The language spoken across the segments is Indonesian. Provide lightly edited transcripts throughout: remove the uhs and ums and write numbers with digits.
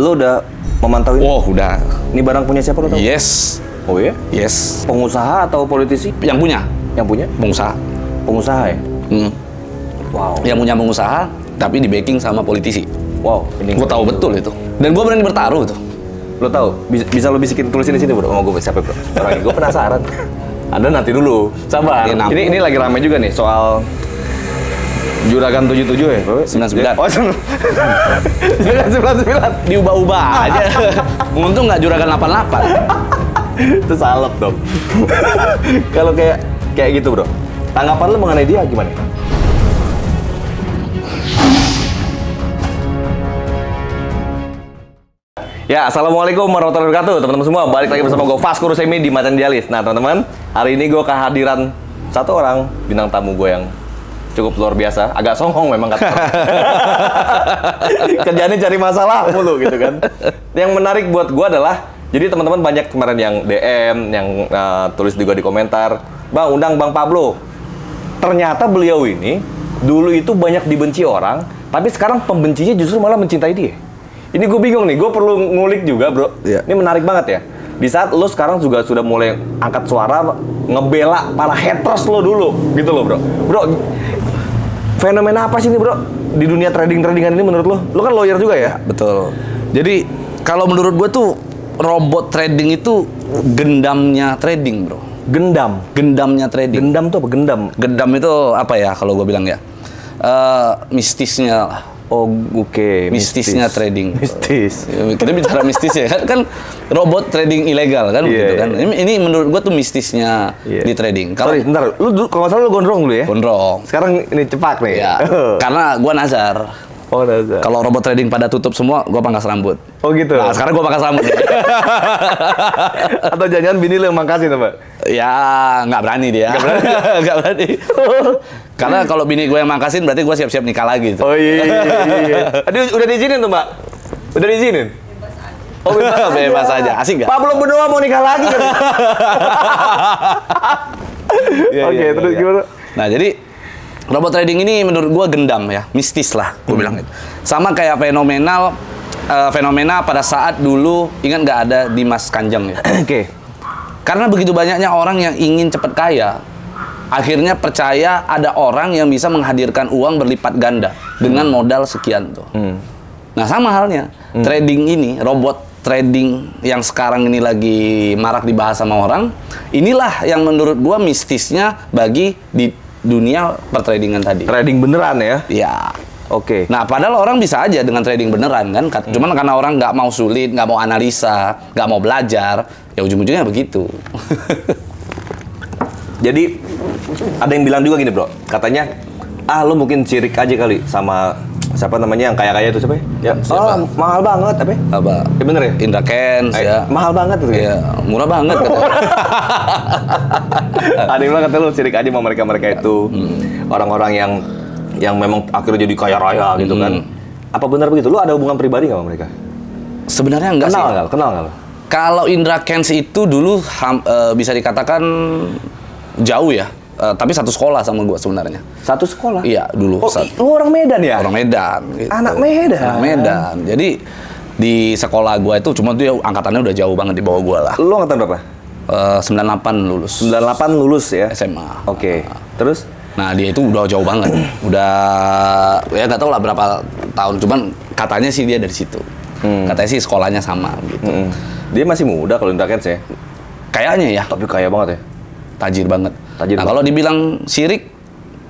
Lo udah memantau ini? Oh, udah. Ini barang punya siapa lo tau? Yes. Oh iya? Yes. Pengusaha atau politisi? Yang punya? Yang punya? Pengusaha. Pengusaha ya? Wow. Yang punya pengusaha, tapi di backing sama politisi. Wow. Gue tahu betul itu. Dan gue berani bertaruh tuh. Lo tahu? Bisa lo bisikin tulisin di sini bro? Sama gue siapa bro? Orang ini gue penasaran. Anda nanti dulu. Sabar. Ini lagi ramai juga nih soal Juragan 77 ya? 99. Oh, 99. Diubah-ubah aja. Untung nggak Juragan 88. Itu salep dong. Kalau kayak gitu bro, tanggapan lo mengenai dia gimana? Ya, assalamualaikum warahmatullahi wabarakatuh teman-teman semua. Balik lagi bersama gue Vasco Rusemi di Macan Dialis. Nah teman-teman, hari ini gue kehadiran satu orang bintang tamu gue yang cukup luar biasa, agak songong memang kata. Kerjaannya cari masalah mulu gitu kan. Yang menarik buat gue adalah, jadi teman-teman banyak kemarin yang DM, yang tulis juga di komentar, Bang, undang Bang Pablo. Ternyata beliau ini dulu itu banyak dibenci orang, tapi sekarang pembencinya justru malah mencintai dia. Ini gue bingung nih, gue perlu ngulik juga bro. Yeah. Ini menarik banget ya. Di saat lo sekarang juga sudah mulai angkat suara, ngebela para haters lo dulu, gitu loh bro. Bro, fenomena apa sih ini bro? Di dunia trading-tradingan ini menurut lo? Lo kan lawyer juga ya? Betul. Jadi, kalau menurut gue tuh, robot trading itu gendamnya trading bro. Gendam? Gendamnya trading. Gendam tuh apa? Gendam? Gendam itu apa ya kalau gue bilang ya? Mistisnya lah. Oh, oke. Mistisnya trading. Mistis. Kita bicara mistis ya. Kan robot trading ilegal kan begitu kan. Ini menurut gua tuh mistisnya di trading. Kalau bentar, lu kalau salah lu gondrong dulu ya? Gondrong. Sekarang ini cepak nih. Ya. Karena gua nazar. Oh, nazar. Kalau robot trading pada tutup semua, gua pangkas rambut. Oh gitu. Nah, sekarang gua pangkas rambut. Atau jangan bini lu yang mangkasin apa? Ya, nggak berani dia. Nggak berani. Nggak berani. Karena kalau bini gue yang mangkasin, berarti gue siap-siap nikah lagi. Tuh. Oh iya. Aduh, udah diizinin tuh, Mbak? Udah diizinin? Oh, bebas aja. Asik nggak? Pablo berdua mau nikah lagi kan? Oke, terus gimana? Nah, jadi robot trading ini menurut gue gendam ya. Mistis lah, gue bilang itu. Sama kayak fenomena pada saat dulu, ingat nggak ada Dimas Kanjeng ya? Oke. Karena begitu banyaknya orang yang ingin cepat kaya, akhirnya percaya ada orang yang bisa menghadirkan uang berlipat ganda dengan modal sekian tuh. Nah sama halnya trading ini, robot trading yang sekarang ini lagi marak dibahas sama orang, inilah yang menurut gua mistisnya bagi di dunia pertradingan tadi. Trading beneran ya? Ya. Oke. Nah padahal orang bisa aja dengan trading beneran kan, cuman karena orang nggak mau sulit, nggak mau analisa, nggak mau belajar, ya ujung-ujungnya begitu. Jadi ada yang bilang juga gini bro, katanya lo mungkin sirik aja kali sama siapa namanya yang kaya-kaya itu siapa ya? Siapa? Oh mahal banget apa? Apa? Ya bener ya? Indra Kens ya. Mahal banget tuh ya? Murah banget katanya. Ada yang bilang kata lo sirik aja sama mereka itu orang-orang yang memang akhirnya jadi kaya raya gitu kan. Apa benar begitu? Lo ada hubungan pribadi nggak sama mereka? Sebenarnya enggak sih. Kenal nggak lo? Kalau Indra Kens itu dulu bisa dikatakan jauh ya, tapi satu sekolah sama gua sebenarnya. Satu sekolah? Iya, dulu. Oh, lu orang Medan ya? Orang Medan. Gitu. Anak Medan? Anak Medan. Jadi, di sekolah gua itu, cuma dia angkatannya udah jauh banget di bawah gua lah. Lu angkatan berapa? 98 lulus. 98 lulus ya? SMA. Oke. Terus? Nah, dia itu udah jauh banget. Udah, ya nggak tahu lah berapa tahun. Cuman katanya sih dia dari situ. Katanya sih sekolahnya sama gitu. Dia masih muda kalau Indra Kens ya? Kayaknya ya. Tapi kaya banget ya? Tajir banget. Nah, kalau dibilang sirik,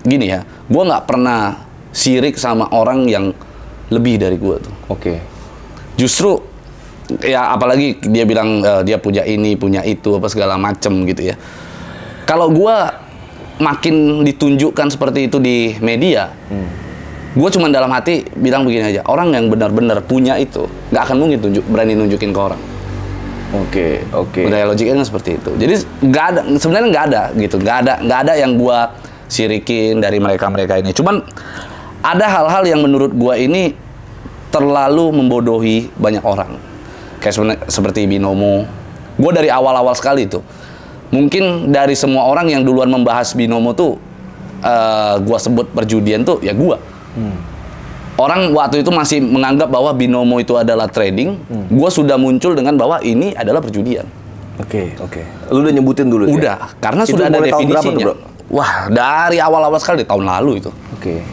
gini ya, gue nggak pernah sirik sama orang yang lebih dari gue tuh. Oke. Justru, ya apalagi dia bilang dia punya ini, punya itu, apa segala macem gitu ya. Kalau gue makin ditunjukkan seperti itu di media, gue cuma dalam hati bilang begini aja, orang yang benar-benar punya itu, nggak akan mungkin berani nunjukin ke orang. Oke. Budaya logiknya seperti itu. Jadi nggak ada, sebenarnya nggak ada gitu, nggak ada yang gua sirikin dari mereka ini. Cuman ada hal-hal yang menurut gua ini terlalu membodohi banyak orang. Kayak seperti binomo. Gua dari awal-awal sekali tuh. Mungkin dari semua orang yang duluan membahas binomo tuh, gua sebut perjudian tuh ya gua. orang waktu itu masih menganggap bahwa binomo itu adalah trading, gue sudah muncul dengan bahwa ini adalah perjudian. Oke. Lu udah nyebutin dulu ya? Udah, karena Itu sudah ada mulai tahun berapa definisinya. tuh, Bro? Wah, dari awal-awal sekali tahun lalu itu. Oke.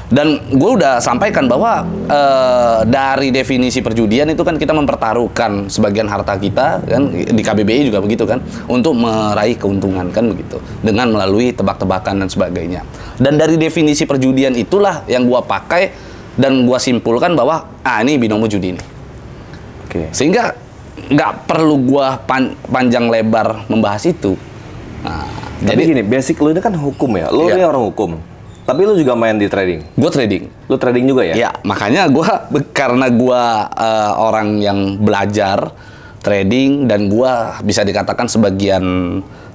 Dan gue udah sampaikan bahwa dari definisi perjudian itu kan kita mempertaruhkan sebagian harta kita kan, di KBBI juga begitu kan, untuk meraih keuntungan kan begitu, dengan melalui tebak-tebakan dan sebagainya. Dan dari definisi perjudian itulah yang gue pakai dan gue simpulkan bahwa ini binomo judi ini. Oke. Sehingga nggak perlu gue panjang lebar membahas itu. Nah, Jadi gini, basic lu ini kan hukum ya. Lu Iya. ini orang hukum. Tapi lu juga main di trading. gue trading. Lu trading juga ya? Ya, makanya karena gue orang yang belajar trading dan gue bisa dikatakan sebagian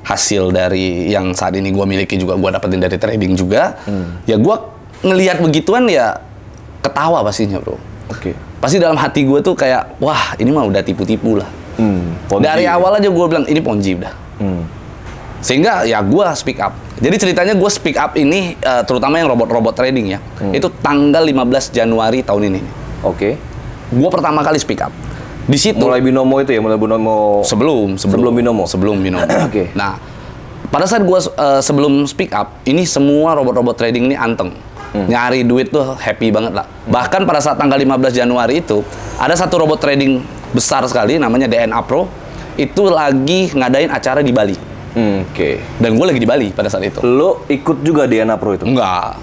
hasil dari yang saat ini gue miliki juga gue dapetin dari trading juga. Ya gue ngelihat begituan ya ketawa pastinya, bro. Oke. Pasti dalam hati gue tuh kayak, wah ini mah udah tipu-tipu lah. Ponzi. Dari awal aja gue bilang ini ponzi udah. Sehingga ya gue speak up. Jadi ceritanya gue speak up ini terutama yang robot-robot trading ya. Itu tanggal 15 Januari tahun ini. Oke. Gue pertama kali speak up. Di situ Mulai binomo itu ya, mulai binomo. sebelum binomo. Sebelum binomo. Oke. Nah, pada saat gue sebelum speak up, ini semua robot-robot trading ini anteng. Nyari duit tuh happy banget lah. Bahkan pada saat tanggal 15 Januari itu ada satu robot trading besar sekali namanya DNA Pro, itu lagi ngadain acara di Bali. Oke. Dan gue lagi di Bali pada saat itu. Lu ikut juga DNA Pro itu? Enggak.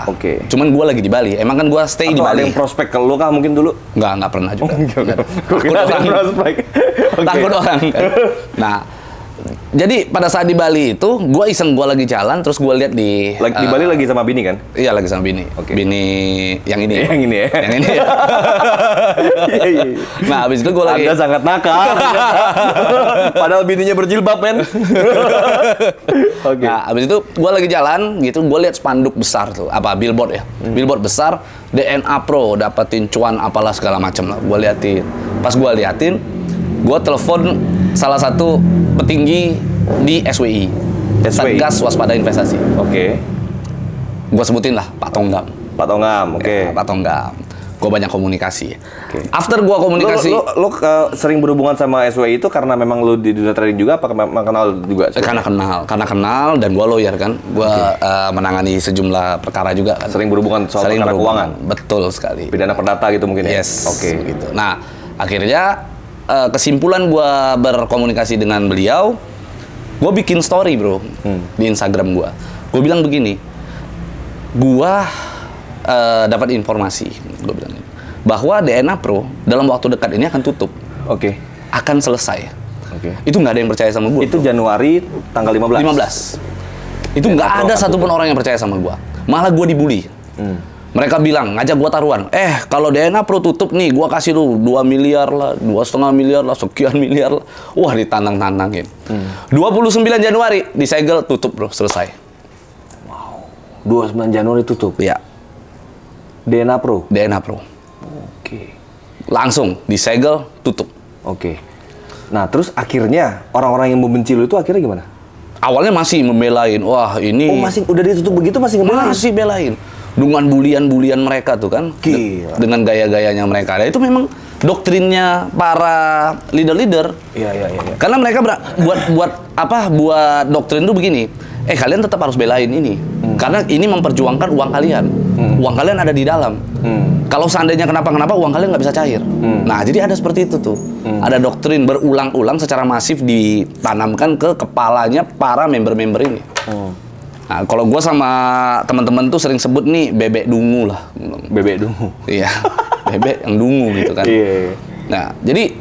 Oke. Cuman gue lagi di Bali. Emang kan gue stay di Atau ada Bali. yang prospek ke lu kah mungkin dulu? Enggak pernah juga. Gua kira ada yang prospek. Oke. Takut orang kan. Nah, jadi pada saat di Bali itu, gue iseng, gue lagi jalan, terus gue lihat di... Di Bali lagi sama bini kan? Iya, lagi sama bini. Oke. Bini yang ini. Yang ini ya? Yang ini. Iya, iya. Nah, habis itu gue lagi... Anda sangat nakal. Padahal bininya berjilbab, men. Oke. Nah, habis itu gue lagi jalan gitu, gue lihat spanduk besar tuh, billboard ya, billboard besar, DNA Pro dapetin cuan apalah segala macam lah, gue liatin. Pas gue liatin, gue telepon salah satu petinggi di SWI, Satgas Waspada Investasi. Oke. Gue sebutin lah Pak Tonggam. Pak Tongam, oke. Ya, Pak Tonggam. Gue banyak komunikasi. Oke. After gue komunikasi, Lu sering berhubungan sama SWI itu karena memang lu di dunia trading juga apa memang kenal juga? karena kenal dan gue lawyer kan, gue menangani sejumlah perkara juga kan. Sering berhubungan soal perkara keuangan? Betul sekali. Pidana perdata gitu mungkin ya? Yes. Oke. Gitu. Nah, akhirnya kesimpulan gue berkomunikasi dengan beliau, gue bikin story bro di Instagram gue. Gue bilang begini, gue dapat informasi, gue bilang bahwa DNA Pro dalam waktu dekat ini akan tutup, Oke. akan selesai. Oke. Itu nggak ada yang percaya sama gue. Itu Januari tanggal 15. 15. Itu nggak ada satupun orang yang percaya sama gue. Malah gue dibully. Mereka bilang, ngajak gua taruhan. Kalau DNA Pro tutup nih, gua kasih lu 2 miliar lah, 2,5 miliar lah, sekian miliar lah. Wah, ditantang-tantangin. 29 Januari, disegel, tutup bro, selesai. 29 Januari tutup. Ya, DNA Pro. DNA Pro. Oke. Langsung, disegel, tutup. Oke. Nah, terus akhirnya orang-orang yang membenci lu itu akhirnya gimana? Awalnya masih membelain, wah ini... Oh, masih udah ditutup begitu masih ngebelain? Masih belain. Dengan bulian-bulian mereka tuh kan. Gila. Dengan gaya-gayanya mereka. Nah, itu memang doktrinnya para leader-leader. Iya. Karena mereka buat doktrin tuh begini. Kalian tetap harus belain ini. Karena ini memperjuangkan uang kalian. Uang kalian ada di dalam. Kalau seandainya kenapa-kenapa, uang kalian nggak bisa cair. Nah, jadi ada seperti itu tuh. Ada doktrin berulang-ulang secara masif ditanamkan ke kepalanya para member-member ini. Nah, kalau gue sama teman-teman tuh sering sebut nih bebek dungu lah. Bebek dungu. Iya, bebek yang dungu gitu kan. Iya. Nah, jadi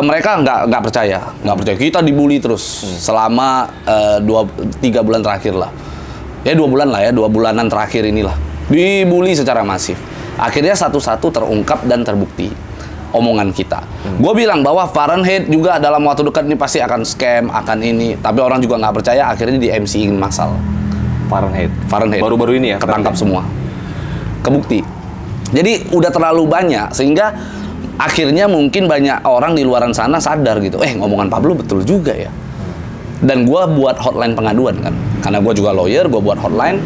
mereka nggak percaya kita dibully terus selama 3 bulan terakhir lah. Ya 2 bulan lah ya, 2 bulanan terakhir inilah dibully secara masif. Akhirnya satu-satu terungkap dan terbukti omongan kita. Gue bilang bahwa Fahrenheit juga dalam waktu dekat ini pasti akan scam, akan ini. Tapi orang juga nggak percaya, akhirnya di MC-in massal. Fahrenheit. Baru-baru ini ya, ketangkap semua. Kebukti. Jadi udah terlalu banyak sehingga akhirnya mungkin banyak orang di luaran sana sadar gitu. Ngomongan Pablo betul juga ya. Dan gue buat hotline pengaduan kan. Karena gue juga lawyer, gue buat hotline.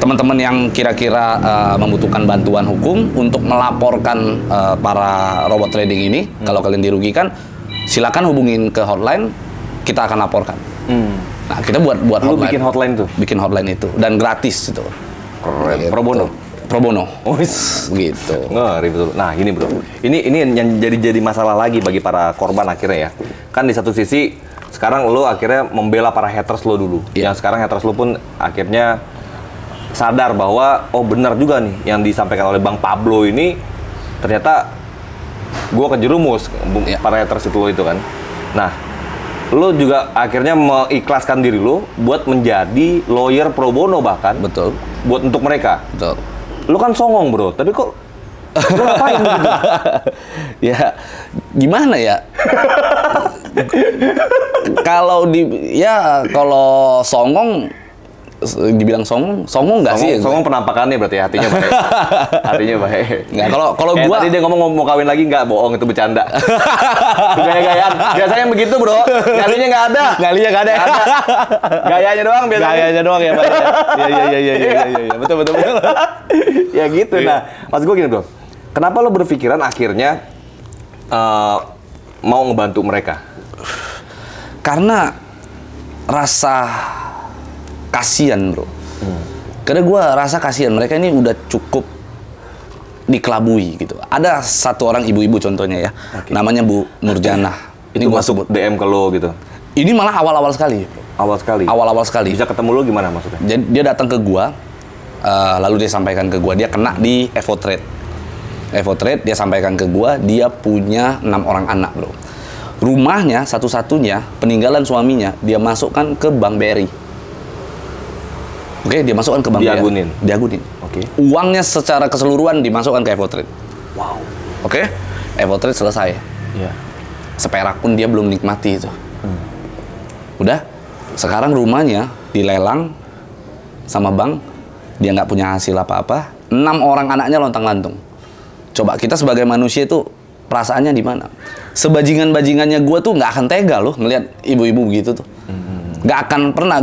teman-teman yang kira-kira membutuhkan bantuan hukum untuk melaporkan para robot trading ini, kalau kalian dirugikan, silakan hubungin ke hotline, kita akan laporkan. Nah, kita buat Lu hotline. bikin hotline tuh? Bikin hotline itu dan gratis itu. Keren. Gitu. Pro bono? Pro bono. Oh, Gitu. ngeri betul. Nah, ini bro, ini yang jadi masalah lagi bagi para korban akhirnya ya. Kan di satu sisi sekarang lo akhirnya membela para haters lo dulu. Yang sekarang haters lo pun akhirnya sadar bahwa oh benar juga nih yang disampaikan oleh Bang Pablo ini ternyata gua kejerumus para haters itu kan. Nah, lo juga akhirnya mengikhlaskan diri lo buat menjadi lawyer pro bono bahkan. Betul. Buat untuk mereka. Betul. Lu kan songong bro, tapi kok lu ngapain gitu? Ya, gimana ya? Kalau kalau songong, dibilang songong nggak sih? Songong penampakannya berarti hatinya baik. Hatinya baik. Nggak, kalau gua tadi dia ngomong mau kawin lagi nggak, bohong itu bercanda. Gaya-gayaan. Biasanya begitu bro. Galinya nggak ada. Galinya nggak ada. Gayanya doang biasanya. Gayanya doang ya, Pak. Iya. Betul. Ya gitu. Nah, maksud gue gini bro. Kenapa lo berpikiran akhirnya mau ngebantu mereka? Karena rasa kasihan bro. Karena gue rasa kasihan mereka ini udah cukup dikelabui gitu. Ada satu orang ibu-ibu contohnya ya, namanya Bu Nurjana. Ini gue masuk DM ke lo gitu. Ini malah awal-awal sekali. Awal sekali. Awal-awal sekali. Bisa ketemu lo gimana maksudnya? Jadi dia datang ke gua, lalu dia sampaikan ke gua dia kena di Evo Trade. Evo Trade dia sampaikan ke gua dia punya 6 orang anak bro. Rumahnya satu-satunya peninggalan suaminya dia masukkan ke Bank BRI. Oke, dia masukkan ke Bank Diagunin. BRI. Diagunin. Oke. Uangnya secara keseluruhan dimasukkan ke Evo Trade. Wow. Oke, Evo Trade selesai. Iya. Seperak pun dia belum nikmati itu. Udah, sekarang rumahnya dilelang sama bank, dia nggak punya hasil apa-apa. 6 orang anaknya lontang-lantung. Coba kita sebagai manusia itu perasaannya di mana? Sebajingan-bajingannya gue tuh nggak akan tega loh ngelihat ibu-ibu begitu tuh. Nggak akan pernah.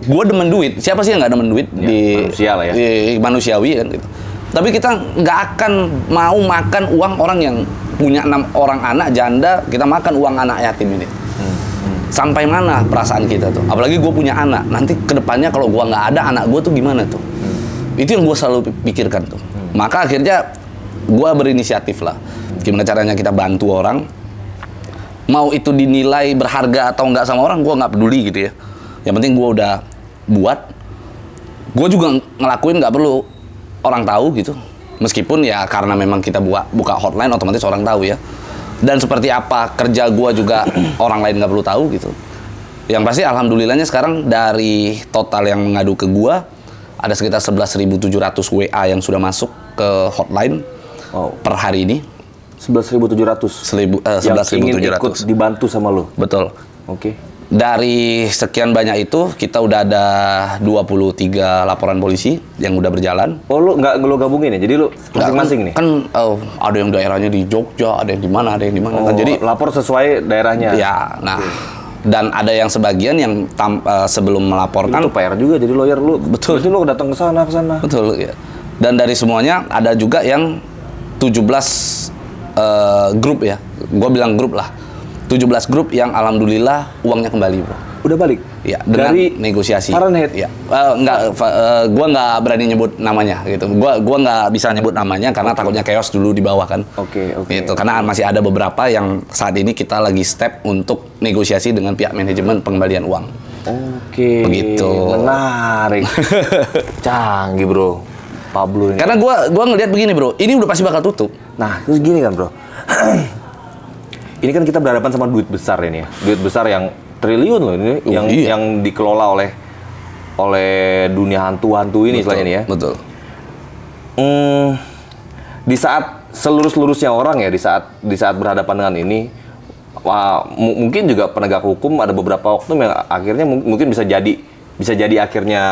Gue demen duit. Siapa sih yang nggak demen duit Ya, di manusia lah ya. Di manusiawi kan gitu. Tapi kita nggak akan mau makan uang orang yang punya 6 orang anak janda, kita makan uang anak yatim ini. Sampai mana perasaan kita tuh? Apalagi gue punya anak. Nanti kedepannya kalau gue nggak ada anak gue tuh gimana tuh? Itu yang gue selalu pikirkan tuh. Maka akhirnya gue berinisiatif lah. Gimana caranya kita bantu orang? Mau itu dinilai berharga atau nggak sama orang, gue nggak peduli gitu ya. Yang penting gue udah buat. Gue juga ngelakuin nggak perlu orang tahu gitu. Meskipun ya karena memang kita buka hotline otomatis orang tahu ya. Dan seperti apa kerja gua juga orang lain nggak perlu tahu gitu. Yang pasti alhamdulillahnya sekarang dari total yang mengadu ke gua ada sekitar 11.700 WA yang sudah masuk ke hotline per hari ini. 11.700. 11.700 ingin ikut dibantu sama lo. Betul. Oke. Dari sekian banyak itu kita udah ada 23 laporan polisi yang udah berjalan. Oh lu nggak lo gabungin ya? Jadi lu masing-masing nih? Kan ada yang daerahnya di Jogja, ada yang di mana, ada yang di mana. Oh, kan jadi lapor sesuai daerahnya. ya, nah dan ada yang sebagian yang sebelum melaporkan Itu PR juga jadi lawyer lu. Betul. Berarti lu datang ke sana. betul ya. Dan dari semuanya ada juga yang 17 grup ya. Gua bilang grup lah. 17 grup yang alhamdulillah uangnya kembali, bro. Udah balik? Ya, dengan Dari negosiasi. Fahrenheit? Ya, gua nggak berani nyebut namanya gitu. Gua nggak bisa nyebut namanya karena takutnya chaos dulu di bawah kan. Oke. Gitu. Karena masih ada beberapa yang saat ini kita lagi step untuk negosiasi dengan pihak manajemen pengembalian uang. Oke. Begitu. Menarik. Canggih, bro. Pablo ini. Karena gua ngelihat begini, bro. Ini udah pasti bakal tutup. Nah, terus gini kan, bro. Ini kan kita berhadapan sama duit besar ini ya. Duit besar yang triliun loh ini yang dikelola oleh dunia hantu-hantu ini selain ini ya. Betul. Di saat selurus-lurusnya orang ya, di saat berhadapan dengan ini, mungkin juga penegak hukum ada beberapa oknum yang akhirnya mungkin bisa jadi akhirnya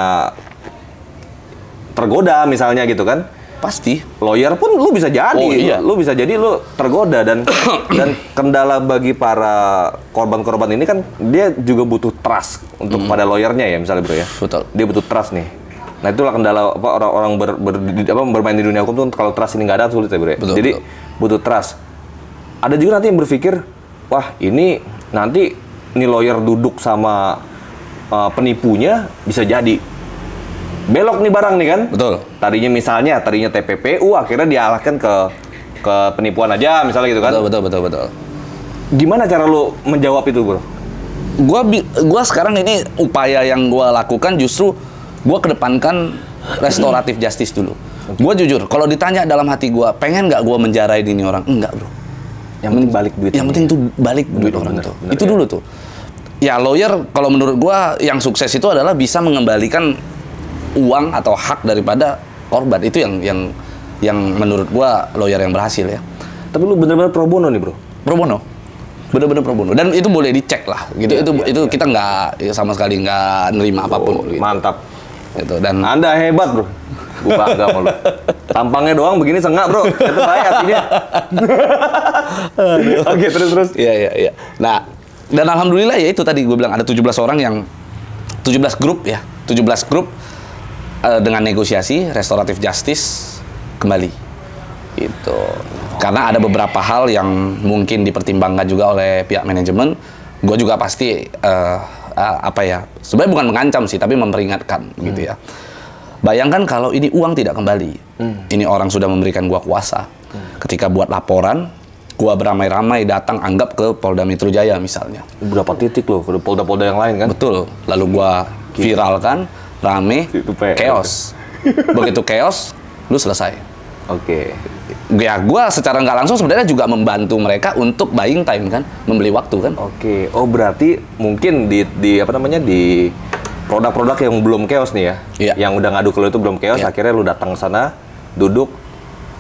tergoda misalnya gitu kan. Pasti. Lawyer pun lu bisa jadi, iya. lu bisa jadi lu tergoda dan kendala bagi para korban-korban ini kan dia juga butuh trust untuk pada lawyernya ya misalnya bro ya. Betul. Dia butuh trust nih. Nah itulah kendala apa orang-orang bermain di dunia hukum tuh kalau trust ini nggak ada sulit ya bro. Betul, Jadi butuh trust. Ada juga nanti yang berpikir, wah ini nanti nih lawyer duduk sama penipunya bisa jadi belok nih barang nih kan. Betul. Tadinya TPPU akhirnya dialahkan ke penipuan aja misalnya gitu kan. Betul. Gimana cara lo menjawab itu bro? Gua sekarang ini upaya yang gua lakukan justru gua kedepankan restoratif justice dulu. Gua jujur, kalau ditanya dalam hati gua, pengen nggak gua menjarain ini orang? Enggak bro. Yang penting balik duit. Yang penting tuh balik duit orang tuh. Itu dulu tuh. Ya lawyer kalau menurut gua yang sukses itu adalah bisa mengembalikan uang atau hak daripada korban. Itu yang menurut gua lawyer yang berhasil ya. Tapi lu bener-bener pro bono nih bro? Pro bono. Bener-bener pro bono. Dan itu boleh dicek lah gitu. Itu kita nggak sama sekali nggak nerima apapun. Gitu. Mantap. Gitu. Dan Anda hebat bro. Gue bangga sama lu. Tampangnya doang begini sengak bro. Itu baik artinya. Oke terus. Iya. Nah, dan alhamdulillah ya itu tadi gue bilang ada 17 orang yang 17 grup dengan negosiasi restoratif justice kembali. Itu. Karena ada beberapa hal yang mungkin dipertimbangkan juga oleh pihak manajemen. Gue juga pasti sebenarnya bukan mengancam sih, tapi memperingatkan gitu ya. Bayangkan kalau ini uang tidak kembali. Ini orang sudah memberikan gua kuasa. Ketika buat laporan, gua beramai-ramai datang anggap ke Polda Metro Jaya misalnya. Berapa titik loh, ke polda-polda yang lain kan? Betul. Lalu gua viralkan, rame, chaos. Begitu chaos, lu selesai. Oke. Ya gua secara nggak langsung sebenarnya juga membantu mereka untuk buying time kan, membeli waktu kan. Oke. Oh berarti mungkin di produk-produk yang belum chaos nih ya, yang udah ngadu ke lu itu belum chaos, akhirnya lu datang ke sana, duduk,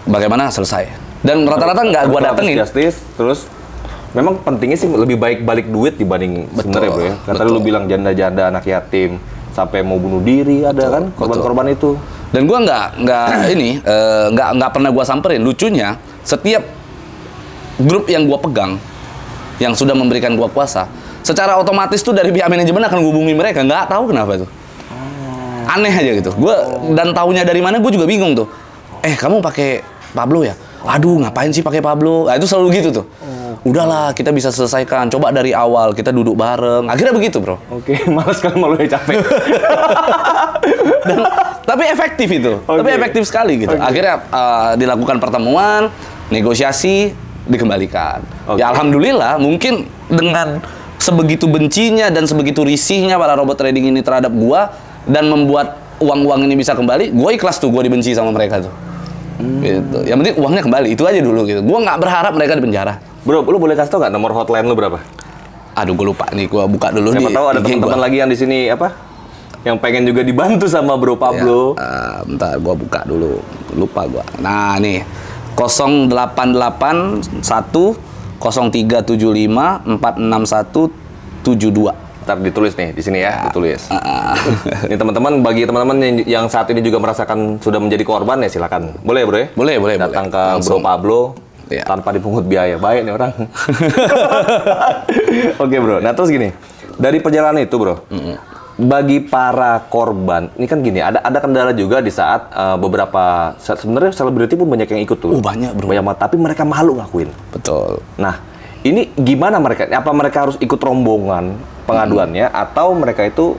bagaimana selesai. Dan rata-rata nggak gua datengin. Justice, terus memang pentingnya sih lebih baik balik duit dibanding sebenarnya bro ya. Kata lu bilang janda-janda, anak yatim, sampai mau bunuh diri ada kan korban-korban itu. Dan gua nggak pernah gua samperin. Lucunya setiap grup yang gua pegang, yang sudah memberikan gua kuasa, secara otomatis tuh dari pihak manajemen akan hubungi mereka, nggak tahu kenapa tuh. Aneh aja gitu. Dan taunya dari mana gue juga bingung tuh. Kamu pakai Pablo ya? Aduh, ngapain sih pakai Pablo? Nah, itu selalu gitu tuh. Udahlah, kita bisa selesaikan. Coba dari awal kita duduk bareng. Akhirnya begitu, bro. Oke, malas kan malu ya capek. Tapi efektif itu. Tapi efektif sekali gitu. Akhirnya dilakukan pertemuan, negosiasi, dikembalikan. Ya alhamdulillah, mungkin dengan sebegitu bencinya dan sebegitu risihnya para robot trading ini terhadap gua dan membuat uang-uang ini bisa kembali, gua ikhlas tuh gua dibenci sama mereka tuh. Gitu. Yang penting uangnya kembali, itu aja dulu gitu. Gua nggak berharap mereka dipenjara. Bro, lu boleh kasih tau nggak nomor hotline lu berapa? Aduh, gua lupa nih, gua buka dulu. Siapa tahu ada teman-teman lagi yang di sini yang pengen juga dibantu sama Bro Pablo. Ya, bentar, gua buka dulu. Lupa gua. Nah, nih 0881 0375 461 72. Ntar ditulis nih di sini ya, ditulis. Ini teman-teman, bagi teman-teman yang saat ini juga merasakan sudah menjadi korban ya silakan. Boleh bro ya? Boleh. Datang ke Bro Pablo tanpa dipungut biaya. Baik nih orang. Oke bro. Nah terus gini, dari perjalanan itu bro, bagi para korban, ini kan gini, ada kendala juga di saat beberapa sebenarnya selebriti pun banyak yang ikut tuh. Banyak bro. Banyak, tapi mereka malu ngakuin. Betul. Nah, ini gimana mereka? Apa mereka harus ikut rombongan pengaduannya atau mereka itu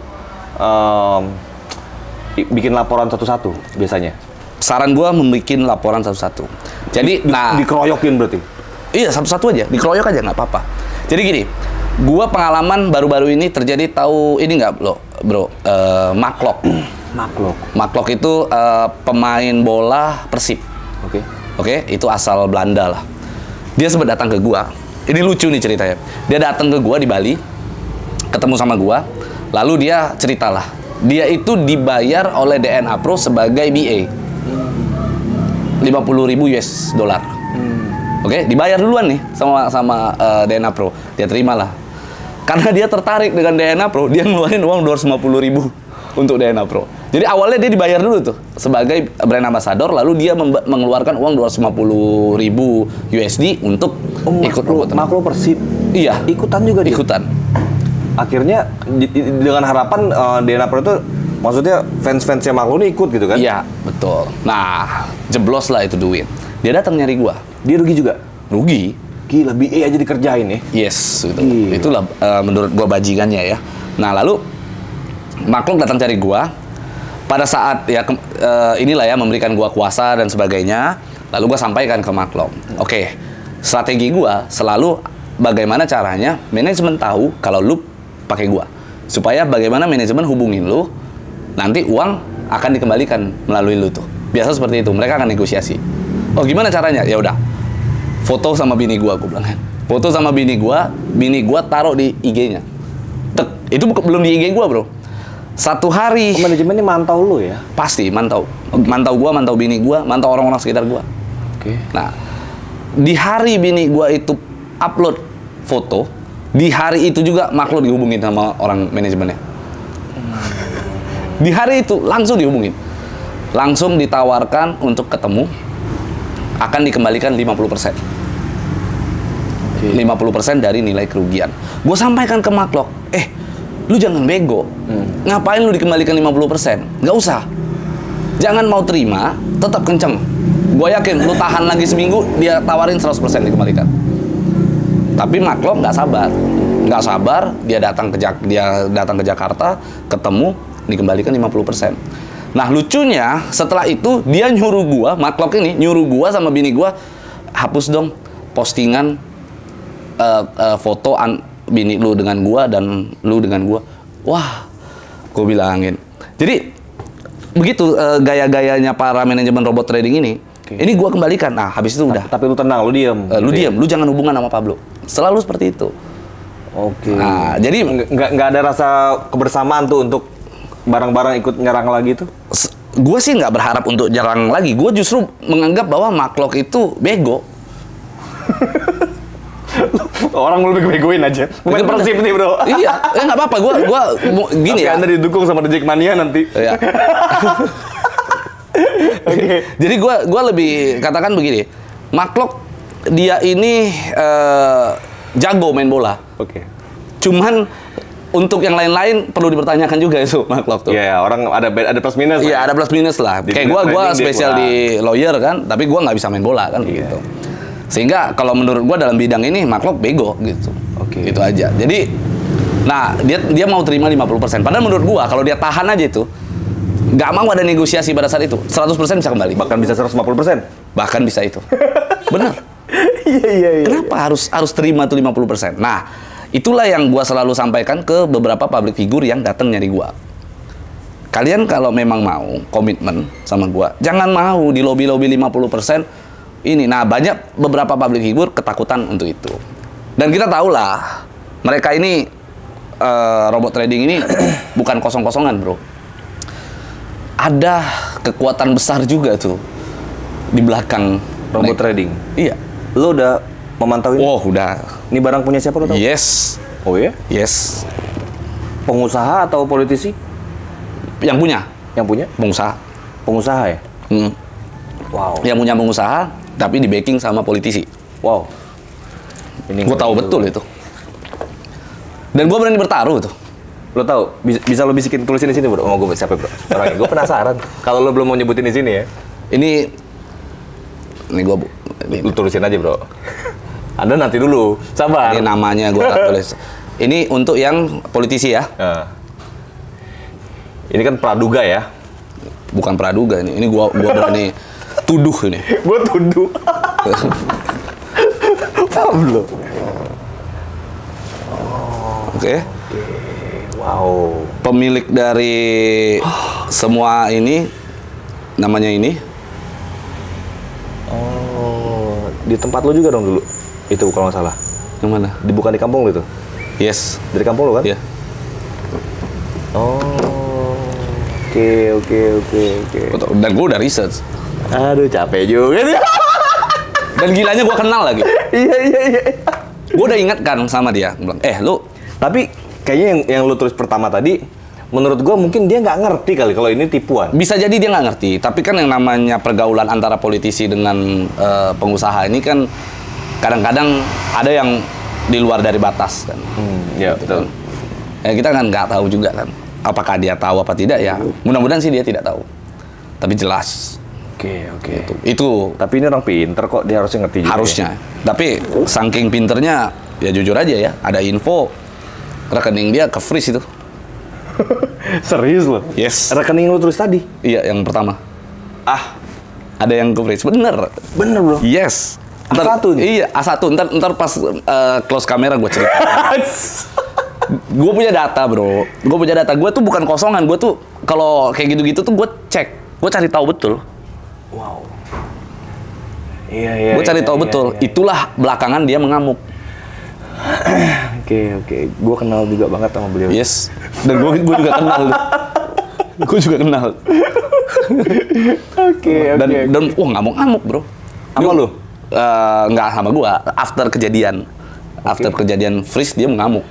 bikin laporan satu-satu biasanya? Saran gua membikin laporan satu-satu. Jadi, dikeroyokin berarti? Iya, satu-satu aja. Dikeroyok aja nggak apa-apa. Jadi gini, gua pengalaman baru-baru ini terjadi, tahu ini nggak bro? Maklok. Maklok itu pemain bola Persib. Oke, itu asal Belanda lah. Dia sempat datang ke gua. Ini lucu nih ceritanya. Dia datang ke gua di Bali, ketemu sama gua, lalu dia ceritalah. Dia itu dibayar oleh DNA Pro sebagai BA. 50.000 US dollar. Oke, dibayar duluan nih sama DNA Pro. Dia terimalah. Karena dia tertarik dengan DNA Pro, dia ngeluarin uang 250.000 untuk DNA Pro. Jadi awalnya dia dibayar dulu tuh sebagai brand ambassador, lalu dia mengeluarkan uang 250.000 USD untuk ikut robot. Maklo Persib. Iya, ikutan juga dia. Ikutan. Akhirnya dengan harapan DNA Pro itu Maksudnya fans-fansnya Maklo nih ikut gitu kan? Iya, betul. Nah, jeblos lah itu duit. Dia datang nyari gua. Dia rugi juga? Rugi. Gila, BA aja dikerjain ya? Yes, itu. Gila. Itulah menurut gua bajingannya ya. Nah, lalu Maklo datang cari gua. Pada saat ya inilah ya memberikan gua kuasa dan sebagainya. Lalu gua sampaikan ke Maklo. Oke, strategi gua selalu bagaimana caranya manajemen tahu kalau lu pakai gua. Supaya bagaimana manajemen hubungin lu, nanti uang akan dikembalikan melalui lu tuh. Biasa seperti itu, mereka akan negosiasi. Oh, gimana caranya? Ya udah. Foto sama bini gua bilang kan. Foto sama bini gua taruh di IG-nya. Itu belum di IG gua, Bro. Satu hari Manajemennya mantau lu ya? pasti mantau. Mantau gua, mantau bini gua, mantau orang-orang sekitar gua. Oke. Nah, di hari bini gua itu upload foto, di hari itu juga Maklo dihubungin sama orang manajemennya. Di hari itu langsung dihubungin. Langsung ditawarkan untuk ketemu, akan dikembalikan 50%. 50% dari nilai kerugian. Gue sampaikan ke Maklo, lu jangan bego. Ngapain lu dikembalikan 50%? Nggak usah. Jangan mau terima, tetap kenceng. Gue yakin lu tahan lagi seminggu, dia tawarin 100% dikembalikan. Tapi Maklo nggak sabar, dia datang ke Jakarta, ketemu, dikembalikan 50%. Nah, lucunya setelah itu dia nyuruh gua, Maklok ini nyuruh gua sama bini gua, hapus dong postingan foto bini lu dengan gua dan lu dengan gua. Wah, gua bilangin. Jadi begitu gaya-gayanya para manajemen robot trading ini. Ini gua kembalikan. Nah, habis itu udah. Tapi lu tenang, lu diem. Lu diem, lu jangan hubungan sama Pablo. Selalu seperti itu. Oke. Nah, jadi nggak ada rasa kebersamaan tuh untuk barang-barang ikut nyerang lagi tuh? Gue sih nggak berharap untuk nyerang lagi. Gue justru menganggap bahwa Maklok itu bego. Orang lu bego-begoin aja. Bukan persib nih, Bro. Iya, nggak apa-apa. Gue gini ya. ya. Anda didukung sama The Jackmania nanti. Iya. Oke. Jadi gue lebih katakan begini. Maklok dia ini jago main bola. Oke. Cuman untuk yang lain-lain perlu dipertanyakan juga itu Maklok tuh. Iya, orang ada plus minus. Iya, ada plus minus lah. Kayak gue spesial di lawyer kan, tapi gue nggak bisa main bola kan gitu. Sehingga kalau menurut gue dalam bidang ini Maklok bego gitu. Oke. Itu aja. Jadi, nah dia mau terima 50%. Padahal menurut gue kalau dia tahan aja itu, nggak mau ada negosiasi pada saat itu, 100% bisa kembali. Bahkan bisa 150%. Bahkan bisa itu. Benar. Iya. Kenapa harus terima tuh 50%? Nah, itulah yang gua selalu sampaikan ke beberapa public figure yang datang nyari gua. Kalian kalau memang mau komitmen sama gua, jangan mau di lobby 50% ini. Nah, banyak beberapa public figure ketakutan untuk itu. Dan kita tahulah, mereka ini robot trading ini bukan kosong-kosongan, Bro. Ada kekuatan besar juga tuh di belakang Robot trading. Iya. Lo udah memantau ini? Oh, udah. Ini barang punya siapa lo tau? Yes. Oh ya? Yes. Pengusaha atau politisi? Yang punya? Yang punya? Pengusaha. Pengusaha ya? Wow. Yang punya pengusaha, tapi di backing sama politisi. Wow. Ini Gue tahu betul itu. Dan gue berani bertaruh tuh. Lo tahu? Bisa lo bisikin tulisin di sini, Bro. Oh, gue siapa, Bro? Orangnya. Gue penasaran. Kalau lo belum mau nyebutin di sini ya. Ini gue lu tulisin aja, Bro. Anda nanti dulu, sabar. Ini namanya gue tak tulis. Ini untuk yang politisi ya. Ini kan praduga ya. Bukan praduga ini. Ini gua berani tuduh ini. Gua tuduh. Pablo. Oke. Wow. Pemilik dari semua ini namanya ini. Di tempat lo juga dong dulu. Itu kalau nggak salah. Yang mana? Bukan di kampung lo itu? Yes. Dari kampung lo kan? Iya. Oh. Oke. Dan gue udah research. Aduh, capek juga nih. Dan gilanya gue kenal lagi. Iya. Gue udah ingatkan sama dia. Gue bilang, lu. Tapi kayaknya yang lu tulis pertama tadi, menurut gua mungkin dia nggak ngerti kali kalau ini tipuan. Bisa jadi dia nggak ngerti. Tapi kan yang namanya pergaulan antara politisi dengan pengusaha ini kan kadang-kadang ada yang di luar dari batas kan. Ya, betul. Kan? Ya kita kan nggak tahu juga kan. Apakah dia tahu apa tidak ya? Mudah-mudahan sih dia tidak tahu. Tapi jelas. Oke. Itu Tapi ini orang pinter kok, dia harusnya ngerti juga. harusnya. Tapi saking pinternya, ya jujur aja ya, ada info rekening dia ke freeze itu. Serius loh? Yes. Rekening lu tulis tadi? Iya, yang pertama. Ah, Ada yang ke freeze. Bener. bener bro. Yes. A1 nih? Iya, A1. Ntar pas close kamera gue cerita. Gue punya data, bro. Gue punya data. Gue tuh bukan kosongan. Gue tuh kalau kayak gitu-gitu tuh gue cek. Gue cari tahu betul. Wow. Iya. Gue cari tahu betul. Itulah belakangan dia mengamuk. Oke. Gue kenal juga banget sama beliau. Yes. Dan gue juga kenal. Gue juga kenal. Oke. Dan wah ngamuk-ngamuk, bro. Sama lu? Nggak sama gue. After kejadian. After kejadian freeze dia mengamuk.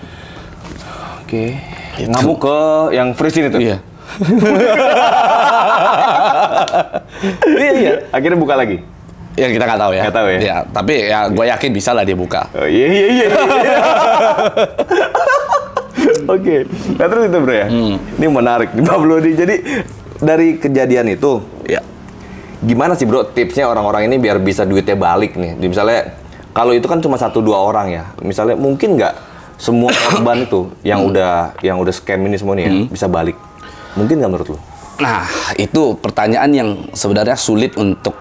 Oke. Ngamuk ke yang freeze ini tuh? Iya. Iya. Akhirnya buka lagi? Ya kita nggak tahu ya. Nggak tahu ya? Ya, tapi ya gue yakin bisa lah dia buka. Oh iya. Oke. Nah terus itu bro ya? Ini menarik nih Pablo nih. Jadi dari kejadian itu, Ya. gimana sih bro tipsnya orang-orang ini biar bisa duitnya balik nih? Misalnya kalau itu kan cuma 1-2 orang ya. Misalnya mungkin nggak semua korban itu yang udah scam ini semua nih ya bisa balik. Mungkin nggak menurut lo? Nah, itu pertanyaan yang sebenarnya sulit untuk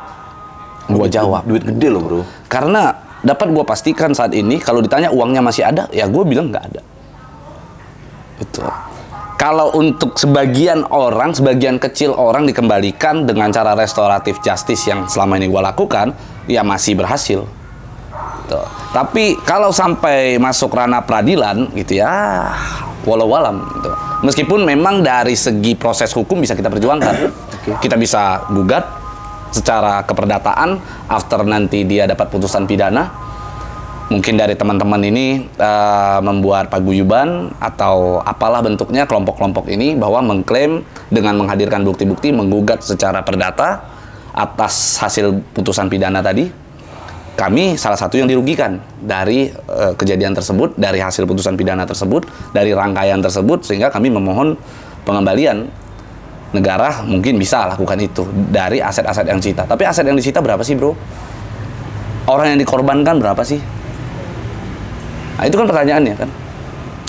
gua jawab. Duit gede loh bro. Karena dapat gua pastikan saat ini kalau ditanya uangnya masih ada, ya gua bilang nggak ada. Itu. Kalau untuk sebagian orang, sebagian kecil orang dikembalikan dengan cara restoratif justice yang selama ini gua lakukan, ya masih berhasil. Tuh. Tapi kalau sampai masuk ranah peradilan gitu ya, walau alam gitu. Meskipun memang dari segi proses hukum bisa kita perjuangkan. Kita bisa gugat secara keperdataan after nanti dia dapat putusan pidana. Mungkin dari teman-teman ini membuat paguyuban atau apalah bentuknya kelompok-kelompok ini bahwa mengklaim dengan menghadirkan bukti-bukti menggugat secara perdata atas hasil putusan pidana tadi. Kami salah satu yang dirugikan dari kejadian tersebut, dari hasil putusan pidana tersebut, dari rangkaian tersebut, sehingga kami memohon pengembalian. Negara mungkin bisa lakukan itu dari aset-aset yang disita. Tapi aset yang disita berapa sih, bro? Orang yang dikorbankan berapa sih? Nah, itu kan pertanyaannya kan.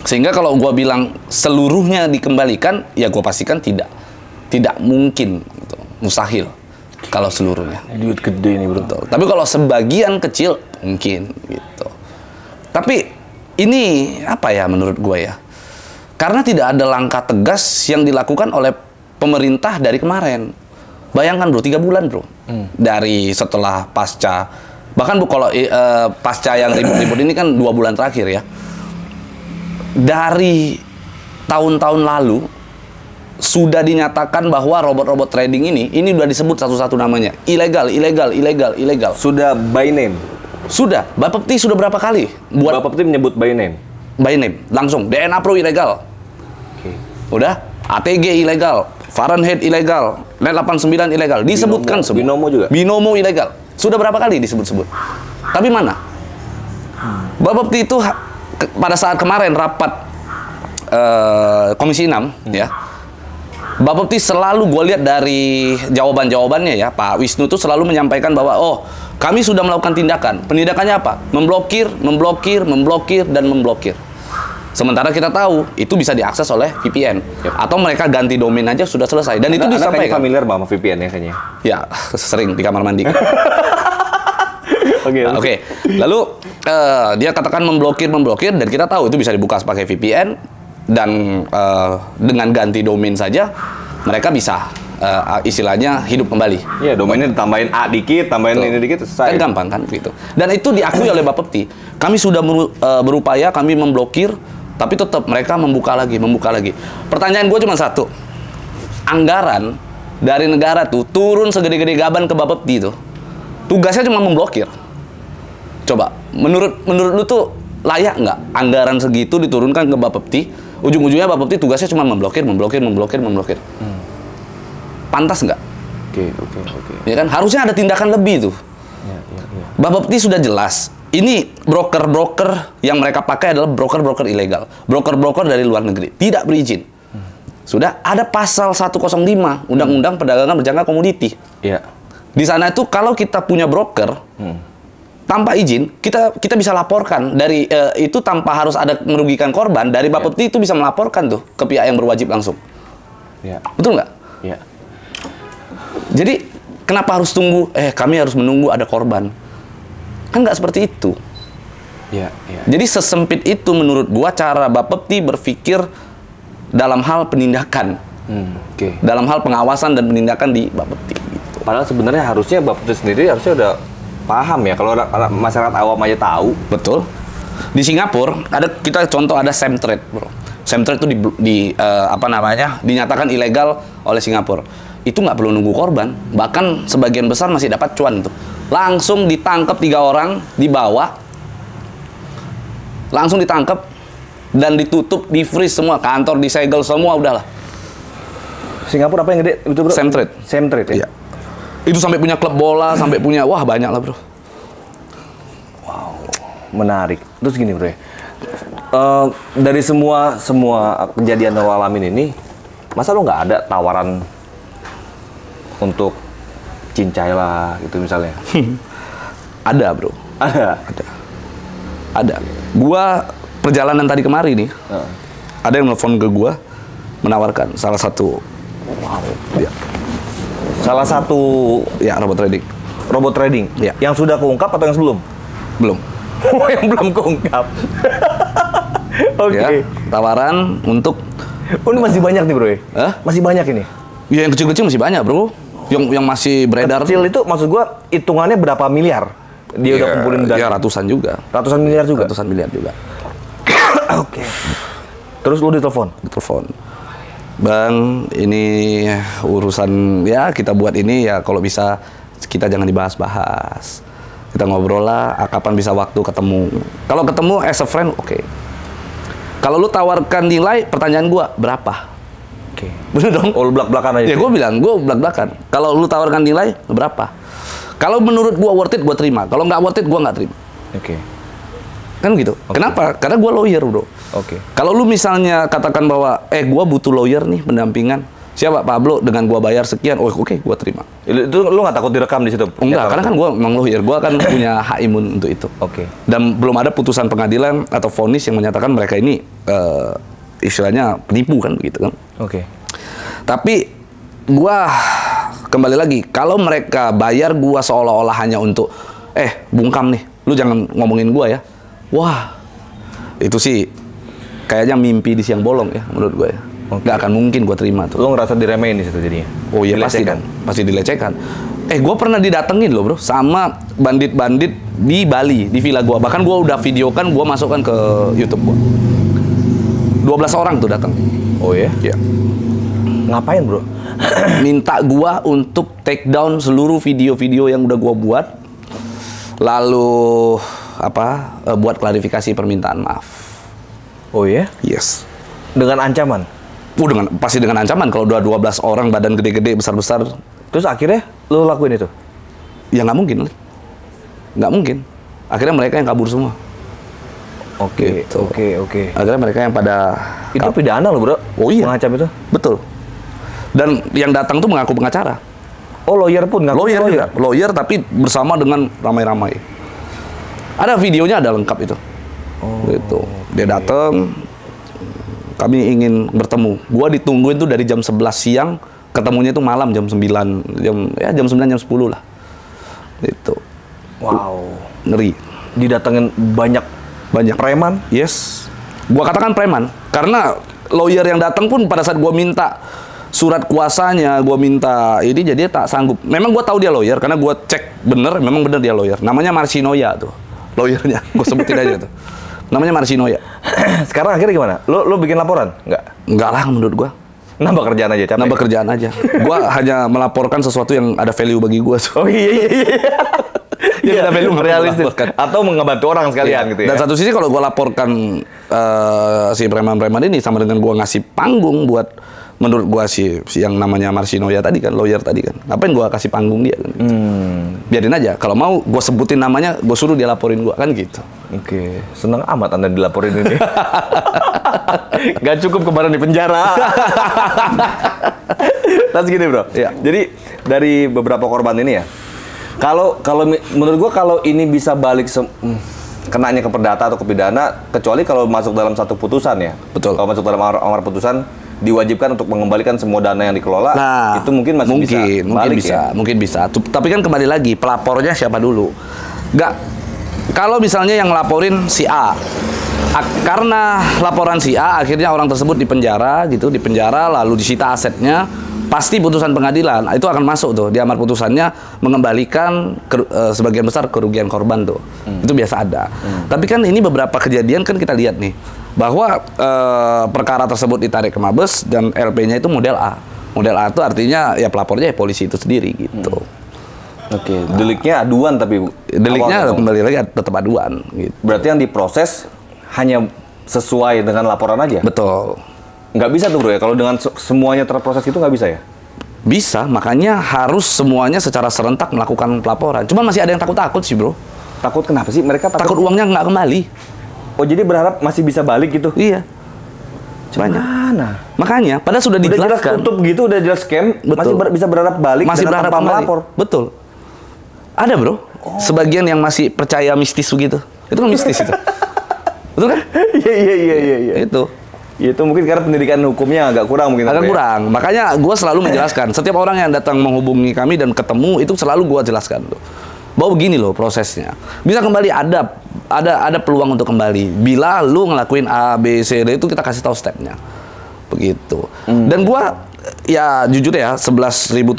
Sehingga kalau gua bilang seluruhnya dikembalikan, ya gua pastikan tidak mungkin, gitu. Mustahil. Kalau seluruhnya. Ini duit gede nih bro. Betul. Tapi kalau sebagian kecil mungkin gitu. Tapi ini apa ya menurut gue ya? Karena tidak ada langkah tegas yang dilakukan oleh pemerintah dari kemarin. Bayangkan bro, 3 bulan bro. Dari setelah pasca. Bahkan kalau pasca yang ribut-ribut ini kan 2 bulan terakhir ya. Dari tahun-tahun lalu sudah dinyatakan bahwa robot-robot trading ini udah disebut satu-satu namanya. Ilegal. Sudah by name? Sudah. Bapepti sudah berapa kali buat Bapepti menyebut by name? By name. Langsung. DNA Pro ilegal. Udah. ATG ilegal. Fahrenheit ilegal. Net 89 ilegal. Disebutkan semua. Binomo juga? Binomo ilegal. Sudah berapa kali disebut-sebut. Tapi mana? Bapepti itu pada saat kemarin rapat Komisi 6 ya. Bapepti selalu gue lihat dari jawaban-jawabannya ya, Pak Wisnu tuh selalu menyampaikan bahwa kami sudah melakukan tindakan. Pendidikannya apa? Memblokir, dan memblokir. Sementara kita tahu itu bisa diakses oleh VPN atau mereka ganti domain aja sudah selesai. Dan itu disampaikan. Familiar sama VPN ya kayaknya? Ya, sering di kamar mandi. Oke. Lalu dia katakan memblokir dan kita tahu itu bisa dibuka pakai VPN. Dan dengan ganti domain saja mereka bisa istilahnya hidup kembali. Iya, domainnya ditambahin A dikit, tambahin ini dikit, selesai. Kan gampang kan gitu. Dan itu diakui oleh Bapepti. Kami sudah berupaya, kami memblokir, tapi tetap mereka membuka lagi. Pertanyaan gue cuma satu. Anggaran dari negara tuh turun segede-gede gaban ke Bapepti tuh. Tugasnya cuma memblokir. Coba, menurut lu tuh layak nggak anggaran segitu diturunkan ke Bapepti? Ujung-ujungnya Bapepti tugasnya cuma memblokir. Pantas nggak? Oke. Ya kan harusnya ada tindakan lebih tuh. Ya. Bapepti sudah jelas. Ini broker-broker yang mereka pakai adalah broker-broker ilegal, broker-broker dari luar negeri, tidak berizin. Sudah ada pasal 105 Undang-Undang Perdagangan Berjangka Komoditi. Iya. Di sana itu kalau kita punya broker tanpa izin, kita bisa laporkan dari itu tanpa harus ada merugikan korban. Dari Bapepti itu bisa melaporkan tuh ke pihak yang berwajib langsung. Iya. Betul nggak? Iya. Jadi kenapa harus tunggu? Kami harus menunggu ada korban. Kan nggak seperti itu. Iya. Iya. Jadi sesempit itu menurut gua cara Bapepti berpikir dalam hal penindakan, Oke. dalam hal pengawasan dan penindakan di Bapepti. Gitu. Padahal sebenarnya harusnya Bapepti sendiri harusnya udah paham ya, kalau masyarakat awam aja tahu. Betul. Di Singapura kita contoh ada Semtrade, bro. Semtrade itu dinyatakan ilegal oleh Singapura. Itu nggak perlu nunggu korban, bahkan sebagian besar masih dapat cuan tuh. Langsung ditangkap 3 orang, dibawa, langsung ditangkap dan ditutup, di freeze semua, kantor disegel semua, udahlah. Singapura apa yang gede itu, bro? Semtrade. Semtrade ya? Iya. Itu sampai punya klub bola, sampai punya, wah banyak lah, bro. Wow, menarik. Terus gini, bro ya. Dari semua kejadian yang lo alamin ini, masa lo nggak ada tawaran untuk cincai lah gitu misalnya? Ada, bro. Ada. Gua perjalanan tadi kemari nih, ada yang nelfon ke gua menawarkan salah satu, ya, Salah satu ya robot trading. robot trading Ya. yang sudah keungkap atau yang sebelum? Belum. Yang belum keungkap. Oke. Ya, tawaran untuk Oh, ini masih banyak nih, bro ya? Hah? Masih banyak ini? ya yang kecil-kecil masih banyak, bro. Yang masih beredar Kecil itu maksud gua hitungannya berapa miliar? Dia udah kumpulin dana. ya ratusan juga. Ratusan miliar juga? Ratusan miliar juga. Oke. Terus lu ditelepon? Telepon. Bang, ini urusan ya kita buat ini ya kalau bisa kita jangan dibahas-bahas. Kita ngobrol lah, kapan bisa waktu ketemu. Kalau ketemu as a friend, oke. Kalau lu tawarkan nilai, pertanyaan gua berapa? Oke. Bener dong? Oh, lu belak-belakan aja? Ya gua bilang, gua belak-belakan. Kalau lu tawarkan nilai, berapa? Kalau menurut gua worth it, gua terima. Kalau nggak worth it, gua nggak terima. Oke. Kan gitu. Kenapa? Karena gua lawyer, bro. Oke. Kalau lu misalnya katakan bahwa, gua butuh lawyer nih, pendampingan. Siapa? Pablo, dengan gua bayar sekian. Oh, oke, gua terima. Itu lu nggak takut direkam di situ? Enggak, karena kan gua memang lawyer. Gua kan punya hak imun untuk itu. Oke. Dan belum ada putusan pengadilan atau vonis yang menyatakan mereka ini istilahnya penipu kan begitu kan. Oke. Tapi gua kembali lagi, kalau mereka bayar gua seolah-olah hanya untuk bungkam nih, lu jangan ngomongin gua ya. Wah, itu sih kayaknya mimpi di siang bolong ya menurut gua ya. Nggak akan mungkin gua terima tuh. Lu ngerasa diremehin di situ jadinya? Oh iya pasti kan, pasti dilecehkan. Gua pernah didatengin loh, bro, sama bandit-bandit di Bali, di villa gua. Bahkan gua udah videokan, gua masukkan ke YouTube gua. 12 orang tuh datang. Oh ya? Iya. Ngapain, bro? Minta gua untuk take down seluruh video-video yang udah gua buat. Lalu buat klarifikasi permintaan maaf. Oh ya? Yes. Dengan ancaman? Pasti dengan ancaman kalau udah 12 orang badan gede-gede besar-besar. Terus akhirnya lu lakuin itu? Ya nggak mungkin. Nggak mungkin. Akhirnya mereka yang kabur semua. Oke, Gitu. oke. Akhirnya mereka yang pada Itu pidana loh, bro? Oh iya. Mengancam itu? Betul. Dan yang datang tuh mengaku pengacara. Oh, lawyer pun? Lawyer juga. Lawyer tapi bersama dengan ramai-ramai. Ada videonya, ada lengkap itu. Oh, gitu. Dia datang, kami ingin bertemu. Gua ditungguin tuh dari jam 11 siang, ketemunya itu malam jam 9, jam 9 jam 10 lah. Gitu. Wow. Ngeri. Didatengin banyak preman? Yes. Gua katakan preman karena lawyer yang datang pun pada saat gua minta surat kuasanya, gua minta ini jadi dia tak sanggup. Memang gua tahu dia lawyer karena gua cek memang bener dia lawyer. Namanya Marcinoya tuh. Lawyernya. Gua sebutin aja tuh. Namanya Marcinoya. Sekarang akhirnya gimana? Lu bikin laporan? Enggak lah menurut gua. Nambah kerjaan aja, capek? Nambah kerjaan aja. Gua hanya melaporkan sesuatu yang ada value bagi gua. Oh iya. Yang ada value realistis. melaporkan. Atau ngebantu orang sekalian gitu ya. Dan satu sisi kalau gua laporkan si preman-preman ini sama dengan gua ngasih panggung buat menurut gua si yang namanya Marcinoya tadi kan, lawyer tadi kan. Ngapain gua kasih panggung dia kan? Biarin aja. Kalau mau gua sebutin namanya, gua suruh dia laporin gua kan gitu. Oke. Seneng amat Anda dilaporin ini. Gak cukup kemarin di penjara. Terus gini bro, Iya. jadi dari beberapa korban ini ya, kalau menurut gua kalau ini bisa balik kenanya ke perdata atau ke pidana, kecuali kalau masuk dalam satu putusan ya. Betul. Kalau masuk dalam amar putusan, diwajibkan untuk mengembalikan semua dana yang dikelola, Nah, itu mungkin masih bisa balik ya. Mungkin bisa. Tapi kan kembali lagi, pelapornya siapa dulu? Nggak, kalau misalnya yang ngelaporin si A, karena laporan si A, akhirnya orang tersebut dipenjara gitu, lalu disita asetnya, pasti putusan pengadilan itu akan masuk tuh di amar putusannya mengembalikan sebagian besar kerugian korban tuh. Itu biasa ada. Tapi kan ini beberapa kejadian kan kita lihat nih bahwa perkara tersebut ditarik ke Mabes dan LP-nya itu model A. Model A itu artinya ya pelapornya ya polisi itu sendiri gitu. Oke, deliknya aduan tapi Deliknya kembali lagi tetap aduan gitu. berarti yang diproses hanya sesuai dengan laporan aja? Betul. Nggak bisa tuh bro ya, kalau dengan semuanya terproses itu nggak bisa ya? Bisa, makanya harus semuanya secara serentak melakukan pelaporan. Cuma masih ada yang takut-takut sih bro. Takut kenapa sih? Mereka Takut uangnya nggak kembali. Oh jadi berharap masih bisa balik gitu? Iya. Banyak. Mana? Makanya, padahal sudah Udah jelas dijelaskan. tutup gitu, udah jelas scam, Betul. masih bisa berharap balik Masih dengan berharap tanpa kembali. melapor? Betul. Ada bro. Sebagian yang masih percaya mistis begitu. Itu kan mistis itu. Betul kan? Iya. Itu. Itu mungkin karena pendidikan hukumnya agak kurang mungkin. Agak apa ya? kurang. Makanya gue selalu menjelaskan. Setiap orang yang datang menghubungi kami dan ketemu itu selalu gue jelaskan tuh. Bahwa begini loh prosesnya. Bisa kembali ada peluang untuk kembali. Bila lu ngelakuin A, B, C, D itu kita kasih tahu stepnya. Begitu. Dan gue ya jujur ya 11.700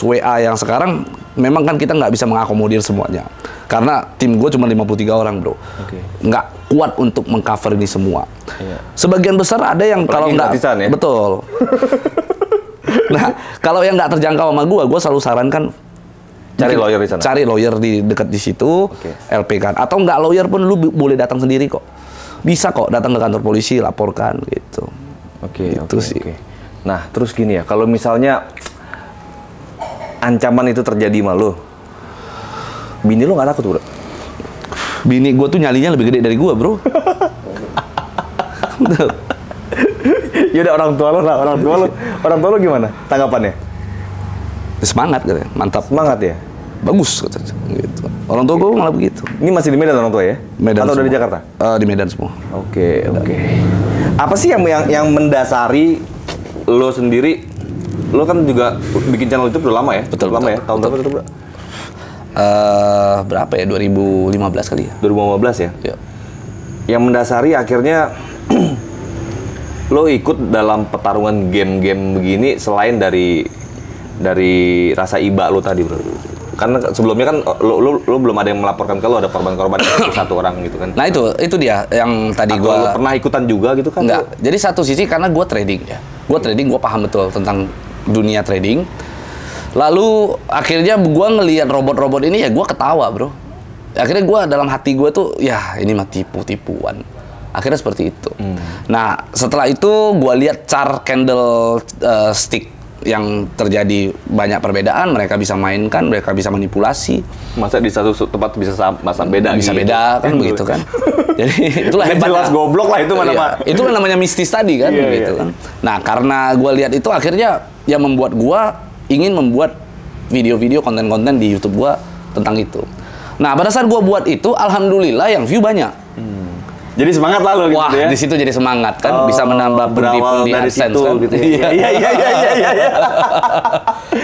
WA yang sekarang memang kan kita nggak bisa mengakomodir semuanya. Karena tim gue cuma 53 orang bro. Nggak kuat untuk mengcover ini semua. Iya. Sebagian besar ada yang kalau nggak gratisan ya? betul. Nah kalau yang nggak terjangkau sama gue selalu sarankan Cari lawyer di sana. Cari lawyer di dekat di situ, LP kan. Atau nggak lawyer pun lu boleh datang sendiri kok. Bisa kok datang ke kantor polisi laporkan gitu. Oke. sih. Nah terus gini ya, kalau misalnya ancaman itu terjadi sama lo, bini lo nggak takut bro? Bini gue tuh nyalinya lebih gede dari gue bro. Yaudah orang tua lo gimana tanggapannya? Semangat katanya, mantap. Semangat ya? Bagus katanya, gitu. Orang tua gue malah begitu. Ini masih di Medan orang tua ya? Medan Atau udah semua. di Jakarta? Di Medan semua. Oke. Apa sih yang mendasari lo sendiri? Lo kan juga bikin channel YouTube udah lama ya? Betul, lama betul, ya? Tahun berapa itu bro? Berapa ya? 2015 kali ya? 2015 ya? Ya. Yang mendasari akhirnya lo ikut dalam pertarungan game-game begini selain dari rasa iba lo tadi bro. Karena sebelumnya kan lo belum ada yang melaporkan ke lo ada korban-korban satu orang gitu kan. Nah itu dia yang tadi Atau lo gue pernah ikutan juga gitu kan? enggak. Jadi satu sisi karena gue trading ya. Gue trading, gue paham betul tentang dunia trading. Lalu akhirnya gue ngelihat robot-robot ini ya gue ketawa bro. Akhirnya gue dalam hati gue tuh ya ini mah tipuan. Akhirnya seperti itu. Nah setelah itu gue lihat char candle stick yang terjadi banyak perbedaan, mereka bisa mainkan, mereka bisa manipulasi. Masa di satu tempat bisa beda? Bisa gitu? beda kan begitu kan. Jadi itulah Nggak jelas hebatnya. goblok lah itu mana Iya, Pak. itulah namanya mistis tadi kan Iya, begitu iya. kan. Nah, karena gua lihat itu akhirnya yang membuat gua ingin membuat video-video konten-konten di YouTube gua tentang itu. Nah, pada saat gua buat itu alhamdulillah yang view banyak. Jadi semangat lah lo gitu Wah, ya? di situ jadi semangat kan, bisa menambah berawal pundi-pundi dari AdSense situ kan. gitu ya? Iya.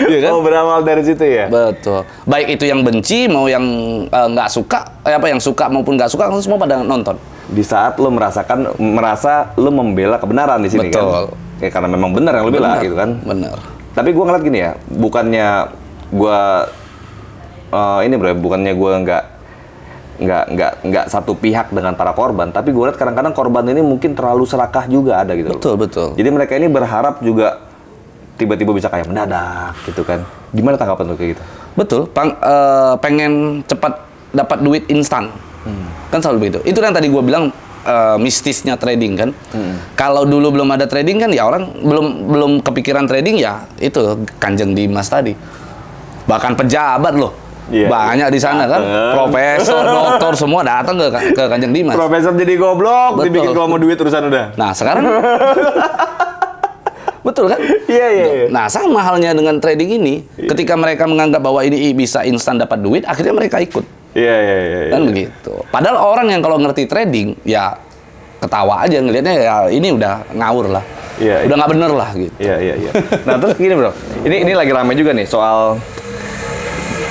Iya kan? Oh berawal dari situ ya? Betul. Baik itu yang benci mau yang nggak suka, yang suka maupun nggak suka, semua pada nonton. Di saat lo merasa lo membela kebenaran di sini Betul. kan? Ya karena memang benar yang lo bela gitu kan? Bener. Tapi gue ngeliat gini ya, bukannya gue ini bro, bukannya gue nggak satu pihak dengan para korban, tapi gue lihat kadang-kadang korban ini mungkin terlalu serakah juga ada gitu. Betul. Jadi mereka ini berharap juga tiba-tiba bisa kayak mendadak gitu kan. Gimana tanggapan lo kayak gitu? Betul, pengen cepat dapat duit instan. Kan selalu begitu. Itu yang tadi gue bilang mistisnya trading kan. Kalau dulu belum ada trading kan ya orang belum kepikiran trading ya itu Kanjeng Dimas tadi. Bahkan pejabat loh Iya. Banyak di sana kan, profesor, doktor semua datang ke Kanjeng Dimas. Profesor jadi goblok, Betul. dibikin kalau mau duit urusan udah. Nah sekarang betul kan? Iya. Nah sama halnya dengan trading ini, ketika mereka menganggap bahwa ini bisa instan dapat duit, akhirnya mereka ikut. Iya. Kan begitu. Padahal orang yang kalau ngerti trading, ya ketawa aja ngelihatnya ya ini udah ngawur lah. Iya. Udah nggak bener lah gitu. Iya. Nah terus gini bro, ini lagi rame juga nih soal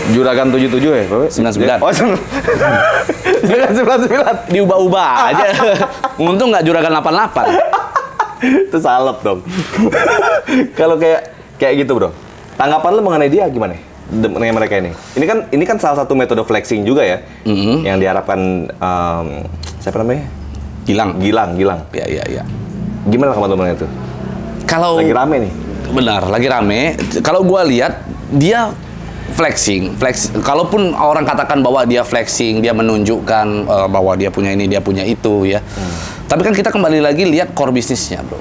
Juragan 77 ya, Bro? 99. Oh, Juragan 99. Diubah-ubah aja. Untung nggak Juragan 88. Itu salep dong. Kalau kayak gitu, Bro. Tanggapan lu mengenai dia gimana? Mengenai mereka ini. Ini kan salah satu metode flexing juga ya. Yang diharapkan siapa namanya? Gilang. Iya. Gimana tanggapan lu mengenai itu? Kalau Lagi rame nih. benar, lagi rame. Kalau gua lihat dia flexing. Kalaupun orang katakan bahwa dia flexing, dia menunjukkan bahwa dia punya ini, dia punya itu ya. Tapi kan kita kembali lagi lihat core bisnisnya, bro.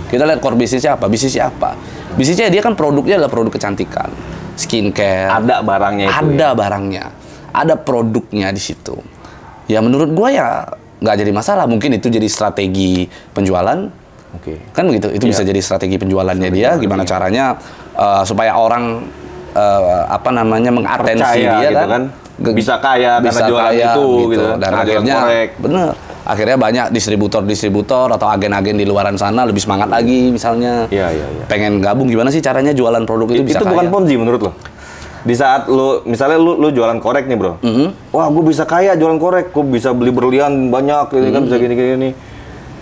Kita lihat core bisnisnya apa? Bisnisnya dia kan produknya adalah produk kecantikan, skincare. Ada barangnya itu. Ada barangnya, ada produknya di situ. Ya menurut gua ya nggak jadi masalah. Mungkin itu jadi strategi penjualan. Oke. Kan begitu. Itu bisa jadi strategi penjualannya dia. Gimana caranya supaya orang mengatensi Percaya dia gitu kan. Bisa kaya karena jualan itu gitu. Dan Karena jualan akhirnya korek. bener. Akhirnya banyak distributor atau agen-agen di luaran sana lebih semangat lagi misalnya. Iya. Pengen gabung, gimana sih caranya jualan produk itu bisa Itu kaya? bukan Ponzi menurut lo? Di saat misalnya lu jualan korek nih, Bro. Wah, gue bisa kaya jualan korek, gue bisa beli berlian banyak, ini kan bisa gini.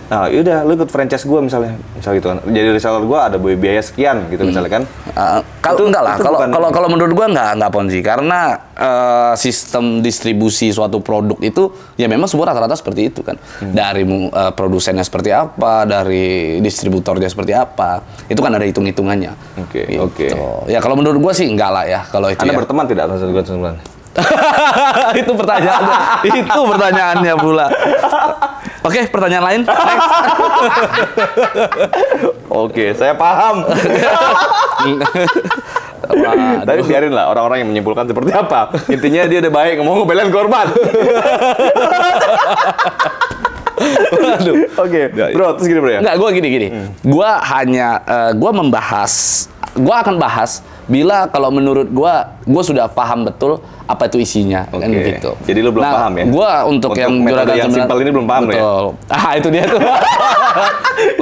Nah, yaudah, lu ikut franchise gue misalnya gitu kan. Jadi reseller gue ada biaya sekian gitu misalnya kan. Kalau enggak lah, kalau menurut gua enggak Ponzi, karena sistem distribusi suatu produk itu ya memang semua rata-rata seperti itu kan. Dari produsennya seperti apa, dari distributornya seperti apa, itu kan ada hitung-hitungannya. Oke. Ya kalau menurut gua sih enggak lah ya kalau itu. Anda Ya. berteman tidak sama Juragan 99? Itu pertanyaannya pula. Oke, pertanyaan lain. Next. Oke, saya paham. Tapi biarin lah orang-orang yang menyimpulkan seperti apa. Intinya dia udah baik, mau ngebelain korban. Oke, bro, terus gini bro ya? Enggak, gue gini. Gue akan bahas bila kalau menurut gue sudah paham betul apa itu isinya, kan gitu. Jadi lu belum paham ya? Gue untuk yang metode yang simpel ini belum paham betul. Ya? Itu dia tuh.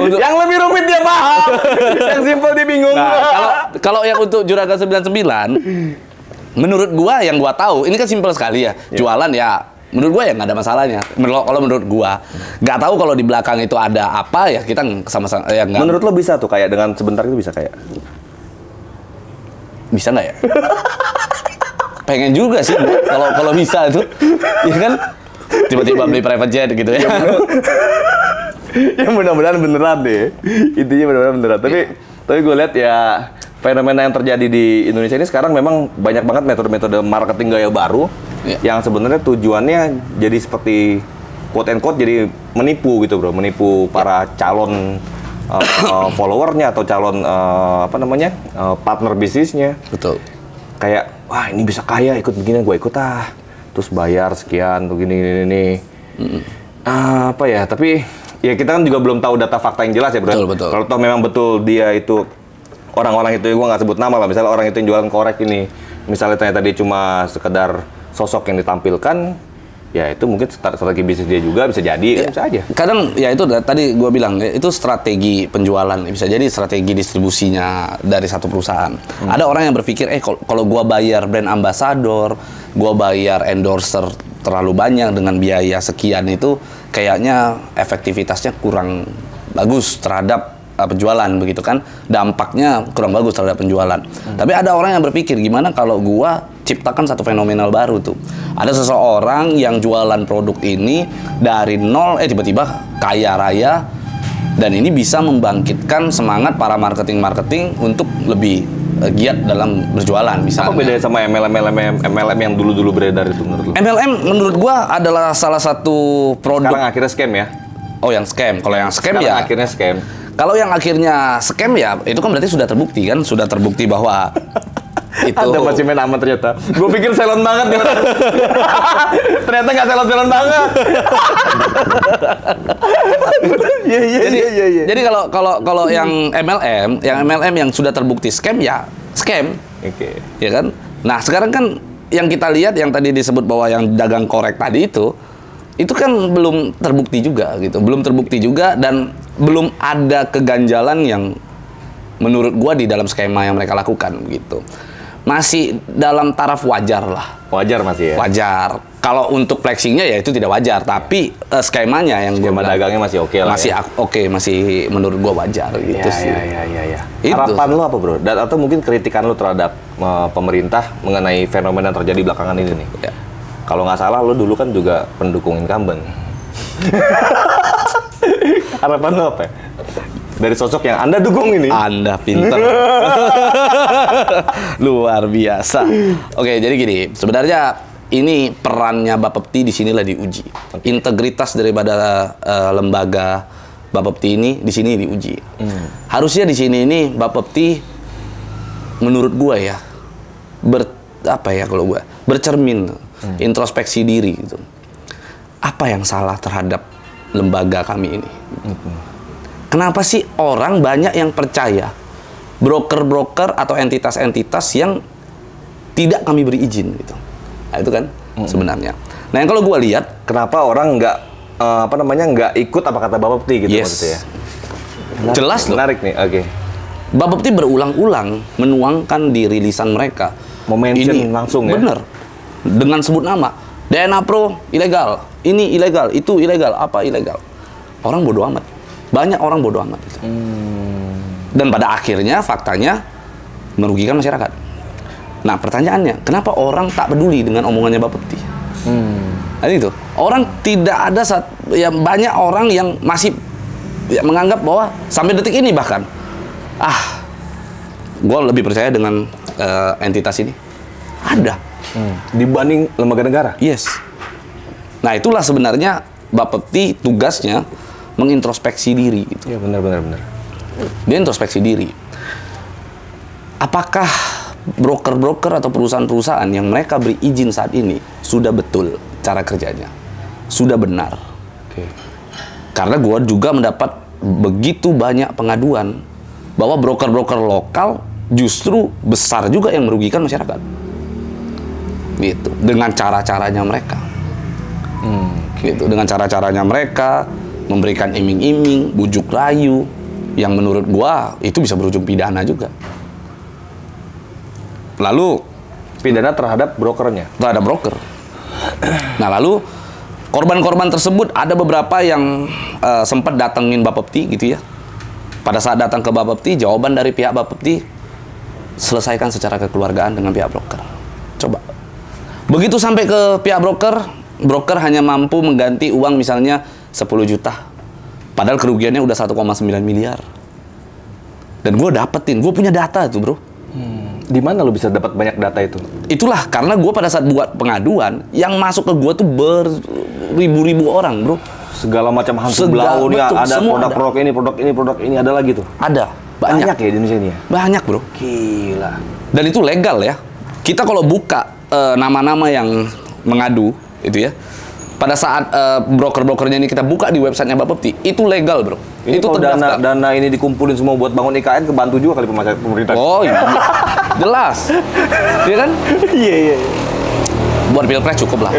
Yang lebih rumit dia paham, yang simpel dia bingung. Nah, kalau yang untuk Juragan 99, menurut gue yang gue tahu, ini kan simpel sekali ya. Jualan ya, menurut gue ya nggak ada masalahnya. Kalau menurut gue, nggak tahu kalau di belakang itu ada apa ya kita sama-sama ya nggak. Menurut lo bisa tuh kayak dengan sebentar itu bisa kayak? Bisa nggak ya? Pengen juga sih kalau bisa itu, ya kan? Tiba-tiba beli private jet gitu ya. Ya mudah-mudahan beneran deh. Intinya mudah-mudahan beneran. Tapi gue lihat ya fenomena yang terjadi di Indonesia ini sekarang memang banyak banget metode-metode marketing gaya baru yang sebenarnya tujuannya jadi seperti quote and quote jadi menipu gitu bro, menipu para calon followernya atau calon partner bisnisnya. Betul. Kayak wah ini bisa kaya ikut begini, gue ikut terus bayar sekian tuh gini. Apa ya, tapi ya kita kan juga belum tahu data fakta yang jelas ya bro. Betul. Kalau toh memang betul dia itu orang-orang itu, gue nggak sebut nama lah, misalnya orang itu yang jualan korek ini misalnya ternyata dia cuma sekedar sosok yang ditampilkan, ya itu mungkin strategi bisnis dia juga bisa jadi, kan bisa aja. Kadang ya itu tadi gue bilang itu strategi penjualan, bisa jadi strategi distribusinya dari satu perusahaan. Ada orang yang berpikir kalau gue bayar brand ambassador, gue bayar endorser terlalu banyak dengan biaya sekian itu kayaknya efektivitasnya kurang bagus terhadap penjualan begitu kan, dampaknya kurang bagus terhadap penjualan. Tapi ada orang yang berpikir gimana kalau gua ciptakan satu fenomenal baru tuh. Ada seseorang yang jualan produk ini dari nol tiba-tiba kaya raya, dan ini bisa membangkitkan semangat para marketing untuk lebih giat dalam berjualan misalnya. Apa bedanya sama MLM yang dulu beredar itu menurut lo? MLM menurut gua adalah salah satu produk. Sekarang akhirnya scam ya? Oh yang scam. Kalau yang scam Sekarang ya akhirnya scam. Kalau yang akhirnya scam ya, itu kan berarti sudah terbukti kan? Sudah terbukti bahwa Itu. Anda masih main aman ternyata. Gue pikir salon banget nih orang. Ternyata nggak salon banget. Iya. Jadi kalau yang MLM yang sudah terbukti scam ya scam. Oke. Ya kan? Nah, sekarang kan yang kita lihat yang tadi disebut bahwa yang dagang korek tadi itu kan belum terbukti juga gitu. Belum terbukti juga dan belum ada keganjalan yang menurut gua di dalam skema yang mereka lakukan gitu. Masih dalam taraf wajar lah. Wajar masih ya? Wajar. Kalau untuk flexingnya ya itu tidak wajar, tapi skemanya yang skema dagangnya masih oke lah. Masih ya? Oke, masih menurut gua wajar gitu sih. Iya. Itu. Harapan lo apa, Bro? Dan atau mungkin kritikan lo terhadap pemerintah mengenai fenomena yang terjadi belakangan ini nih. Ya. Kalau nggak salah lo dulu kan juga pendukung incumbent. Harapan lo apa? Dari sosok yang Anda dukung ini. Anda pinter. Luar biasa. Oke, jadi gini, sebenarnya ini perannya Bapepti di sinilah diuji. Integritas daripada lembaga Bapepti ini di sini diuji. Harusnya di sini ini Bapepti menurut gua ya bercermin, introspeksi diri gitu. Apa yang salah terhadap lembaga kami ini? Kenapa sih orang banyak yang percaya broker-broker atau entitas-entitas yang tidak kami beri izin gitu? Nah, itu kan sebenarnya. Nah, yang kalau gue lihat, kenapa orang nggak ikut apa kata Bapepti gitu maksudnya ya? Jelas loh. Menarik nih, oke. Bapepti berulang-ulang menuangkan di rilisan mereka. Mention langsung ya? Bener. Dengan sebut nama. DNA Pro ilegal, ini ilegal, itu ilegal, apa ilegal. Orang bodoh amat. Banyak orang bodoh amat gitu. Dan pada akhirnya faktanya merugikan masyarakat. Nah, pertanyaannya, kenapa orang tak peduli dengan omongannya Bapepti? Nah, itu orang tidak ada banyak orang yang masih menganggap bahwa sampai detik ini bahkan gue lebih percaya dengan entitas ini ada dibanding lembaga negara. Yes. Nah, itulah sebenarnya Bapepti tugasnya mengintrospeksi diri gitu. Iya, benar. Dia introspeksi diri. Apakah broker-broker atau perusahaan-perusahaan yang mereka beri izin saat ini sudah betul cara kerjanya? Sudah benar. Oke. Karena gue juga mendapat begitu banyak pengaduan bahwa broker-broker lokal justru besar juga yang merugikan masyarakat. Gitu. Dengan cara-caranya mereka. Gitu. Dengan cara-caranya mereka memberikan iming-iming, bujuk rayu, yang menurut gua itu bisa berujung pidana juga. Lalu pidana terhadap brokernya? Terhadap broker. Nah, lalu korban-korban tersebut ada beberapa yang sempat datengin Bapepti gitu ya. Pada saat datang ke Bapepti, jawaban dari pihak Bapepti, selesaikan secara kekeluargaan dengan pihak broker. Coba. Begitu sampai ke pihak broker, broker hanya mampu mengganti uang misalnya 10 juta. Padahal kerugiannya udah 1,9 miliar. Dan gue dapetin, gue punya data itu, bro. Di mana lo bisa dapat banyak data itu? Itulah, karena gue pada saat buat pengaduan, yang masuk ke gue tuh beribu-ribu orang, bro. Segala macam hantu belau nih, ada produk ini, ada lagi tuh? Ada, banyak ya di Indonesia ini ya? Banyak, bro. Gila. Dan itu legal ya. Kita kalau buka nama-nama yang mengadu, itu ya, pada saat broker-brokernya ini kita buka di websitenya Bapepti, itu legal, bro. Ini itu dana ini dikumpulin semua buat bangun IKN, kebantu juga kali pemerintah. Oh iya, jelas, iya kan? Iya. Buat pilpres cukup lah.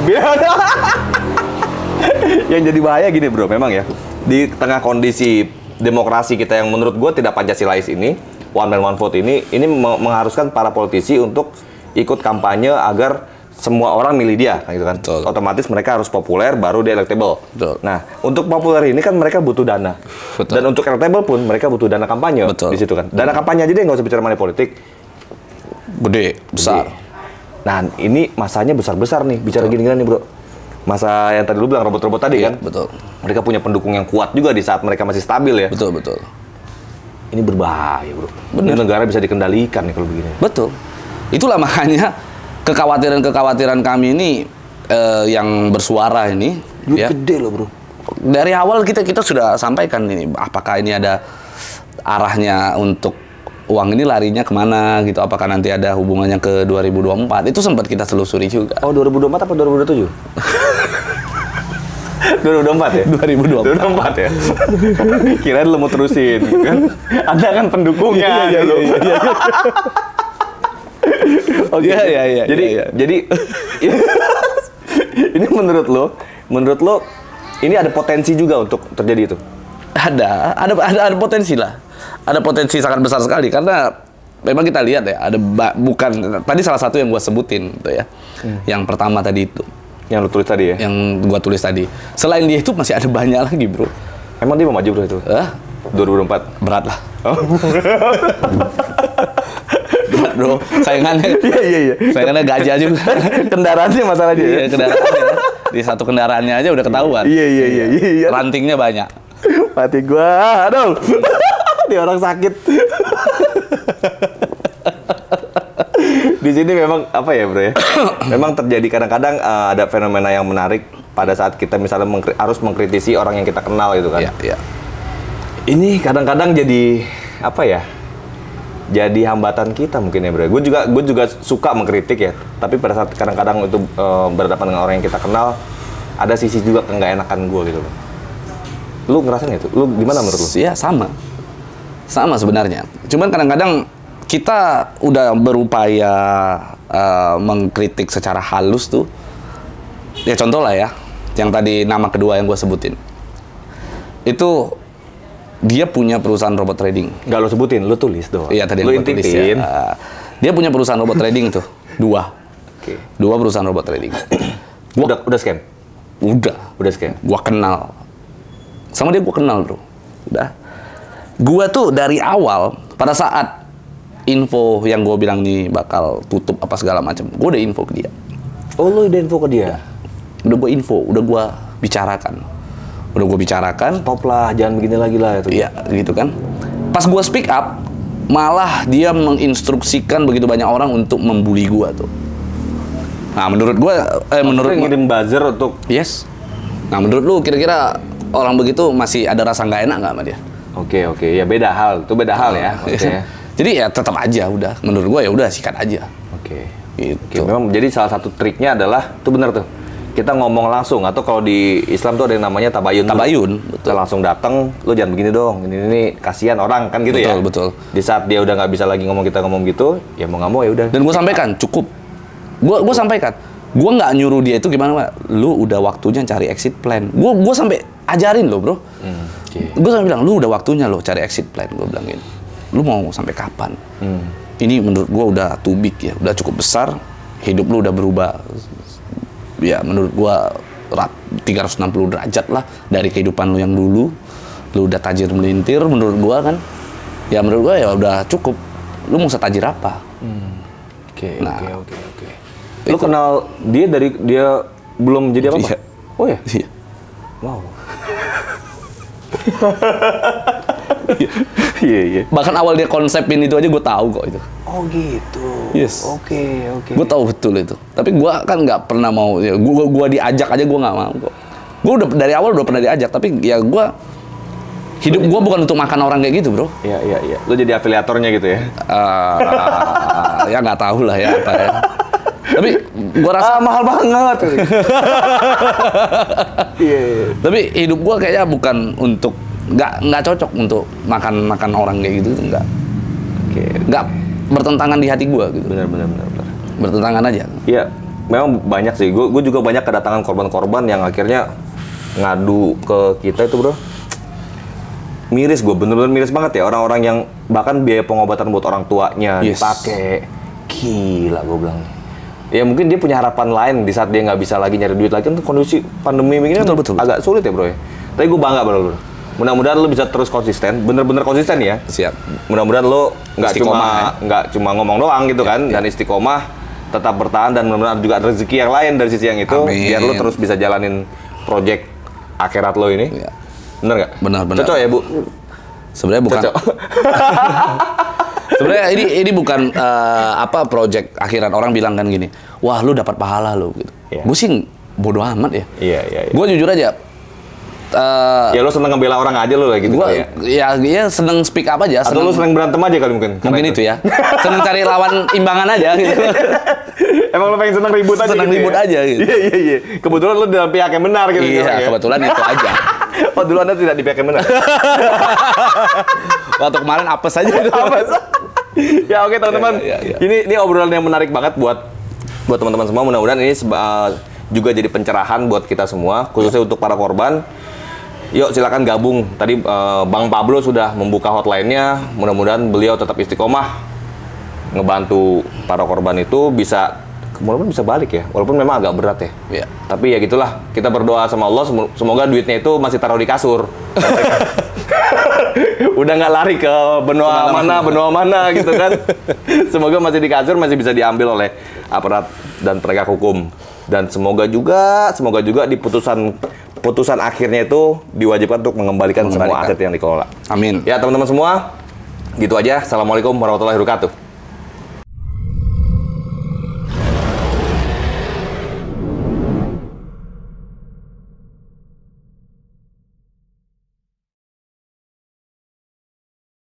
Yang jadi bahaya gini, bro, memang ya, di tengah kondisi demokrasi kita yang menurut gue tidak Pancasilais ini, one man one vote ini mengharuskan para politisi untuk ikut kampanye agar semua orang milih dia, gitu kan. Betul. Otomatis mereka harus populer, baru dia electable. Betul. Nah, untuk populer ini kan mereka butuh dana. Betul. Dan untuk electable pun mereka butuh dana kampanye. Betul. Di situ kan. Dana kampanye aja deh, nggak usah bicara money politik. Gede, besar. Nah, ini masanya besar-besar nih, bicara gini-gini nih, bro. Masa yang tadi lu bilang robot-robot tadi kan? Betul. Mereka punya pendukung yang kuat juga di saat mereka masih stabil ya. Betul. Ini berbahaya, bro. Bener. Ini negara bisa dikendalikan nih kalau begini. Betul. Itulah makanya kekhawatiran kami ini yang bersuara ini. Duit ya. gede loh, bro. Dari awal kita sudah sampaikan ini, apakah ini ada arahnya untuk uang ini larinya kemana gitu, apakah nanti ada hubungannya ke 2024, itu sempat kita telusuri juga. Oh 2024 apa 2027? 2024 ya? 2024 ya? Kirain lo mau terusin kan? Anda kan pendukungnya. Iya. Oke. Iya. Jadi ini menurut lo ini ada potensi juga untuk terjadi itu? Ada potensi lah. Ada potensi sangat besar sekali karena memang kita lihat ya, ada bukan tadi salah satu yang gua sebutin tuh ya. Yang pertama tadi itu. Yang lu tulis tadi ya? Yang gua tulis tadi. Selain dia itu masih ada banyak lagi, Bro. Emang dia mau maju, Bro, itu? 2024? Berat lah. Oh. Berat, Bro. Saingannya. Iya. Saingannya gajah juga. Kendaraannya masalah dia. Iya, kendaraannya. Di satu kendaraannya aja udah ketahuan. Iya. Rantingnya banyak. Mati gua. Aduh. Dia orang sakit. Di sini memang apa ya, Bro ya? Memang terjadi kadang-kadang ada fenomena yang menarik pada saat kita misalnya harus mengkritisi orang yang kita kenal gitu kan. Iya. Ini kadang-kadang jadi apa ya? Jadi hambatan kita mungkin ya, Bro. Gue juga suka mengkritik ya. Tapi pada saat kadang-kadang itu berhadapan dengan orang yang kita kenal, ada sisi juga nggak enakan gue gitu loh. Lu ngerasain itu? Lu gimana menurut lu? Iya, sama sebenarnya. Cuman kadang-kadang kita udah berupaya mengkritik secara halus tuh. Ya contoh lah ya, yang tadi nama kedua yang gue sebutin. Itu dia punya perusahaan robot trading. Nggak lo sebutin, lo tulis dong. Iya tadi lo yang gue tulis ya. Dia punya perusahaan robot trading tuh, 2. Oke. 2 perusahaan robot trading. Udah scan? Udah scan? Gua kenal. Sama dia gua kenal, Bro. Udah. Gua tuh dari awal, pada saat info yang gua bilang nih bakal tutup apa segala macam, gua udah info ke dia. Oh, lo udah info ke dia? Udah gua info, udah gua bicarakan. Stop lah, jangan begini lagi lah itu. Iya, gitu kan. Pas gua speak up, malah dia menginstruksikan begitu banyak orang untuk membuli gua tuh. Nah, menurut gua ngirim buzzer untuk yes. Nah, menurut lu kira-kira orang begitu masih ada rasa nggak enak nggak sama dia? Oke. Ya beda hal. Itu beda hal ya. Maksudnya. Jadi ya tetap aja udah. Menurut gua ya udah sikat aja. Oke. Gitu. Oke, memang jadi salah satu triknya adalah itu benar tuh. Kita ngomong langsung atau kalau di Islam tuh ada yang namanya tabayun. Betul. Kita langsung datang, lu jangan begini dong. Ini kasihan orang kan gitu ya. Betul. Di saat dia udah nggak bisa lagi kita ngomong gitu, ya mau nggak mau ya udah. Dan gua sampaikan cukup. Gua sampaikan. Gua nggak nyuruh dia itu gimana, Pak. Lu udah waktunya cari exit plan. Gua sampai ajarin lo, Bro. Okay. Gue sampai bilang, lu udah waktunya lo cari exit plan. Gue bilang gini, lu mau sampai kapan? Ini menurut gue udah too big ya, udah cukup besar. Hidup lu udah berubah. Ya menurut gue 360 derajat lah dari kehidupan lu yang dulu. Lu udah tajir melintir menurut gue kan. Ya menurut gue ya udah cukup. Lu mau setajir apa? Oke. Lu kenal dia dari dia belum jadi apa-apa? Iya. Oh ya? Iya. Wow. Iya. Bahkan awal dia konsepin itu aja gue tahu kok itu. Oh gitu. Yes. Oke. Gue tahu betul itu. Tapi gue kan nggak pernah mau. Ya, gue diajak aja gue nggak mau kok. Gue udah dari awal udah pernah diajak. Tapi ya gue hidup gue bukan untuk makan orang kayak gitu, Bro. Iya. Lo jadi afiliatornya gitu ya? Ya nggak tahu lah ya apa ya. Tapi gue rasa mahal banget. Iya. Tapi hidup gue kayaknya bukan untuk nggak cocok untuk makan orang kayak gitu, enggak. Oke. Nggak bertentangan di hati gue gitu. Benar. Bertentangan aja. Iya, memang banyak sih. Gue juga banyak kedatangan korban-korban yang akhirnya ngadu ke kita itu, Bro. Miris gue, bener-bener miris banget ya. Orang-orang yang bahkan biaya pengobatan buat orang tuanya dipakai. Gila gue bilang. Ya mungkin dia punya harapan lain di saat dia nggak bisa lagi nyari duit lagi. Kan kondisi pandemi begini betul. agak sulit ya, Bro ya. Tapi gue bangga, Bro. Mudah-mudahan lo bisa terus konsisten, bener-bener konsisten ya. Siap. Mudah-mudahan lo nggak cuma ngomong doang gitu kan, dan istiqomah, tetap bertahan dan mudah-mudahan juga ada rezeki yang lain dari sisi yang itu, biar lo terus bisa jalanin project akhirat lo ini. Ya. Bener nggak? Benar. Cocok ya, Bu? Sebenarnya bukan. Sebenarnya ini bukan project akhirat. Orang bilang kan gini, wah lu dapat pahala lo gitu. Yeah. Gue sih bodoh amat ya. Iya. Gue jujur aja, Ya lu seneng ngebela orang aja lu kayak gitu gua kali ya seneng speak up aja. Atau lu seneng berantem aja kali mungkin? Mungkin itu ya. Seneng cari lawan imbangan aja gitu. Emang lu pengen seneng ribut aja Seneng gitu ribut ya? aja gitu. Iya. Kebetulan lu dalam pihak yang benar gitu. Iya, ya? kebetulan itu aja. Oh, dulu Anda tidak di pihak yang benar? Waktu kemarin apes aja itu. Ya oke teman-teman. Ya. Ini obrolan yang menarik banget buat teman-teman semua. Mudah-mudahan ini juga jadi pencerahan buat kita semua, khususnya untuk para korban. Yuk silakan gabung. Tadi Bang Pablo sudah membuka hotline-nya. Mudah-mudahan beliau tetap istiqomah ngebantu para korban itu bisa mudah-mudahan bisa balik ya. Walaupun memang agak berat ya. Iya. Tapi ya gitulah. Kita berdoa sama Allah semoga duitnya itu masih taruh di kasur. Udah nggak lari ke benua mana gitu kan. Semoga masih di kasur, masih bisa diambil oleh aparat dan penegak hukum. Dan semoga juga di putusan akhirnya itu diwajibkan untuk mengembalikan semua aset yang dikelola. Amin. Ya teman-teman semua, gitu aja. Assalamualaikum warahmatullahi wabarakatuh.